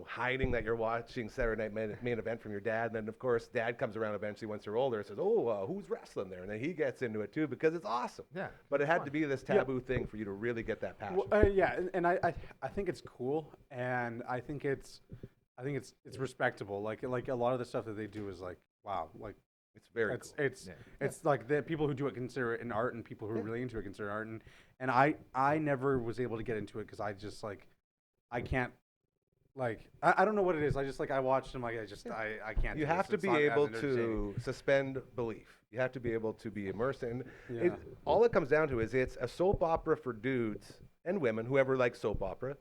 hiding that you're watching Saturday Night main event from your dad. And then, of course, dad comes around eventually once you're older and says, oh, who's wrestling there? And then he gets into it too because it's awesome. Yeah. But it had to be this taboo thing for you to really get that passion. Well, yeah, and I think it's cool, and I think it's respectable. Like a lot of the stuff that they do is like, wow, like It's very it's cool. it's like the people who do it consider it an art, and people who are really into it consider it art. And I never was able to get into it because I just like I can't. Like I don't know what it is. I just like I watched them. Like I can't. You do have this. to It's be not as able entertaining. to suspend belief. You have to be able to be immersed in. Yeah. All it comes down to is it's a soap opera for dudes and women, whoever likes soap opera,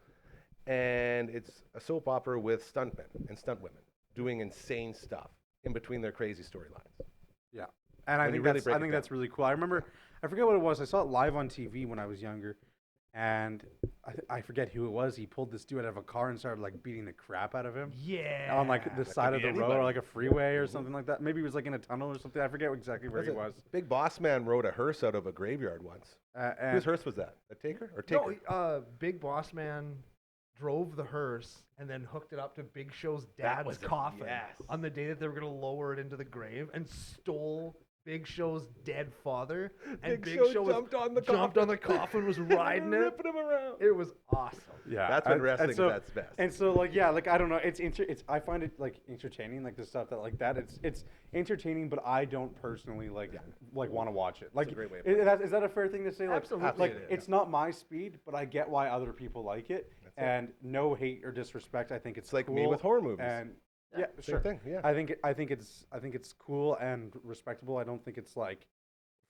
and it's a soap opera with stuntmen and stunt women doing insane stuff in between their crazy storylines. Yeah, and I When you think really that's break I it think down. that's really cool. I remember I forget what it was. I saw it live on TV when I was younger, and I forget who it was. He pulled this dude out of a car and started like beating the crap out of him. Yeah. On like the side of be the road anybody. or like a freeway or something like that. Maybe he was like in a tunnel or something. I forget exactly where he was. Big Boss Man rode a hearse out of a graveyard once. And Whose hearse was that? A Taker or Taker? No, Big Boss Man drove the hearse and then hooked it up to Big Show's dad's was a- coffin yes. on the day that they were going to lower it into the grave and stole Big Show's dead father. And Big Show was- jumped on the jumped on the coffin, was riding it. ripping him around. It was awesome. yeah, That's when and wrestling is so, at its best. And so like yeah, like I don't know. It's I find it like entertaining, like the stuff that like that. It's entertaining, but I don't personally like want to watch it. Like a great way of is that a fair thing to say? Like, Absolutely Like it is. it's not my speed, but I get why other people like it. And no hate or disrespect. I think it's like me cool, with horror movies. And yeah, Same sure. thing, yeah. I think it's cool and respectable. I don't think it's like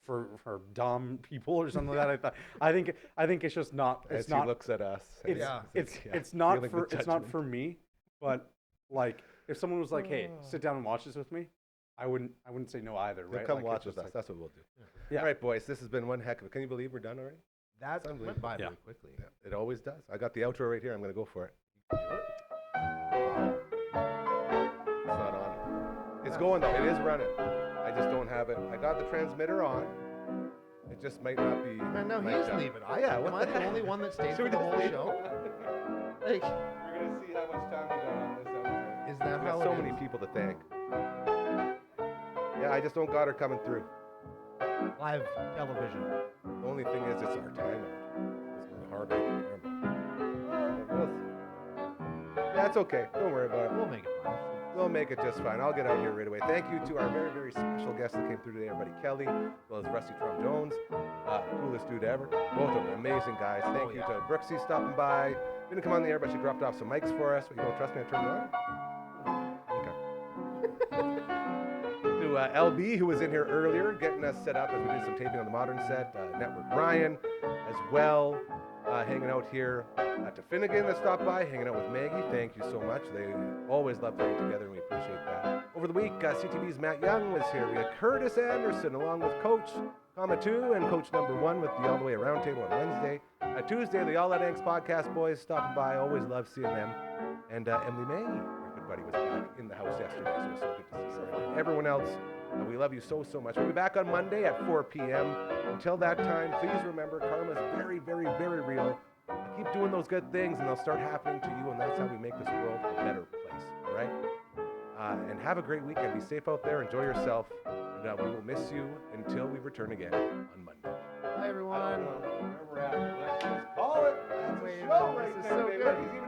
for dumb people or something like that. I think it's just not. As It's he not. looks at us. and It's yeah, it's not feeling the for it's not judgment. for me. But like if someone was like, hey, sit down and watch this with me, I wouldn't say no either. You'll Right? come Like, watch it's with just us. like- That's what we'll do. Yeah. All right, boys. This has been one heck of. Can you believe we're done already? That It's went by Yeah. really quickly. Yeah, it always does. I got the outro right here. I'm going to go for it. It's not on. It's going though. It is running. I just don't have it. I got the transmitter on. It just might not be. And now mic'd he's up. leaving. Yeah. Am What I the the heck? only one that stayed Should for we the just whole leave? show? Like, We're gonna see how much time we got on this outro. is that We how got so it many is? people to thank. Yeah, I just don't got her coming through. Live television. The only thing is, it's our timer. It's hard to remember. That's okay. Don't worry about it. We'll make it fun. We'll make it just fine. I'll get out here right away. Thank you to our very, very special guests that came through today, everybody Kelly, as well as Rusty Trump Jones, coolest dude ever. Both of them amazing guys. Thank you to Brooksy stopping by. Didn't come on the air, but she dropped off some mics for us. But you don't trust me? I turned it on. Okay. To LB, who was in here earlier, getting us set up as we did some taping on the modern set. Network Ryan, as well, hanging out here. To Finnegan that stopped by, hanging out with Maggie. Thank you so much. They always love playing together, and we appreciate that. Over the week, CTV's Matt Young was here. We had Curtis Anderson along with Coach Comma 2 and Coach number 1 with the All the Way Around table on Wednesday. Tuesday, the All That Angst podcast boys stopping by. Always love seeing them. And Emily May, our good buddy, was back in the house yesterday, so it was so good to see her. And everyone else And we love you so, so much. We'll be back on Monday at 4 p.m. Until that time, please remember karma is very, very, very real. Keep doing those good things and they'll start happening to you, and that's how we make this world a better place. All right? And have a great weekend. Be safe out there. Enjoy yourself. And we will miss you until we return again on Monday. Bye, everyone. Where we're at. Let's just call it. That's a Wait, show this right is there, so baby. good. He's even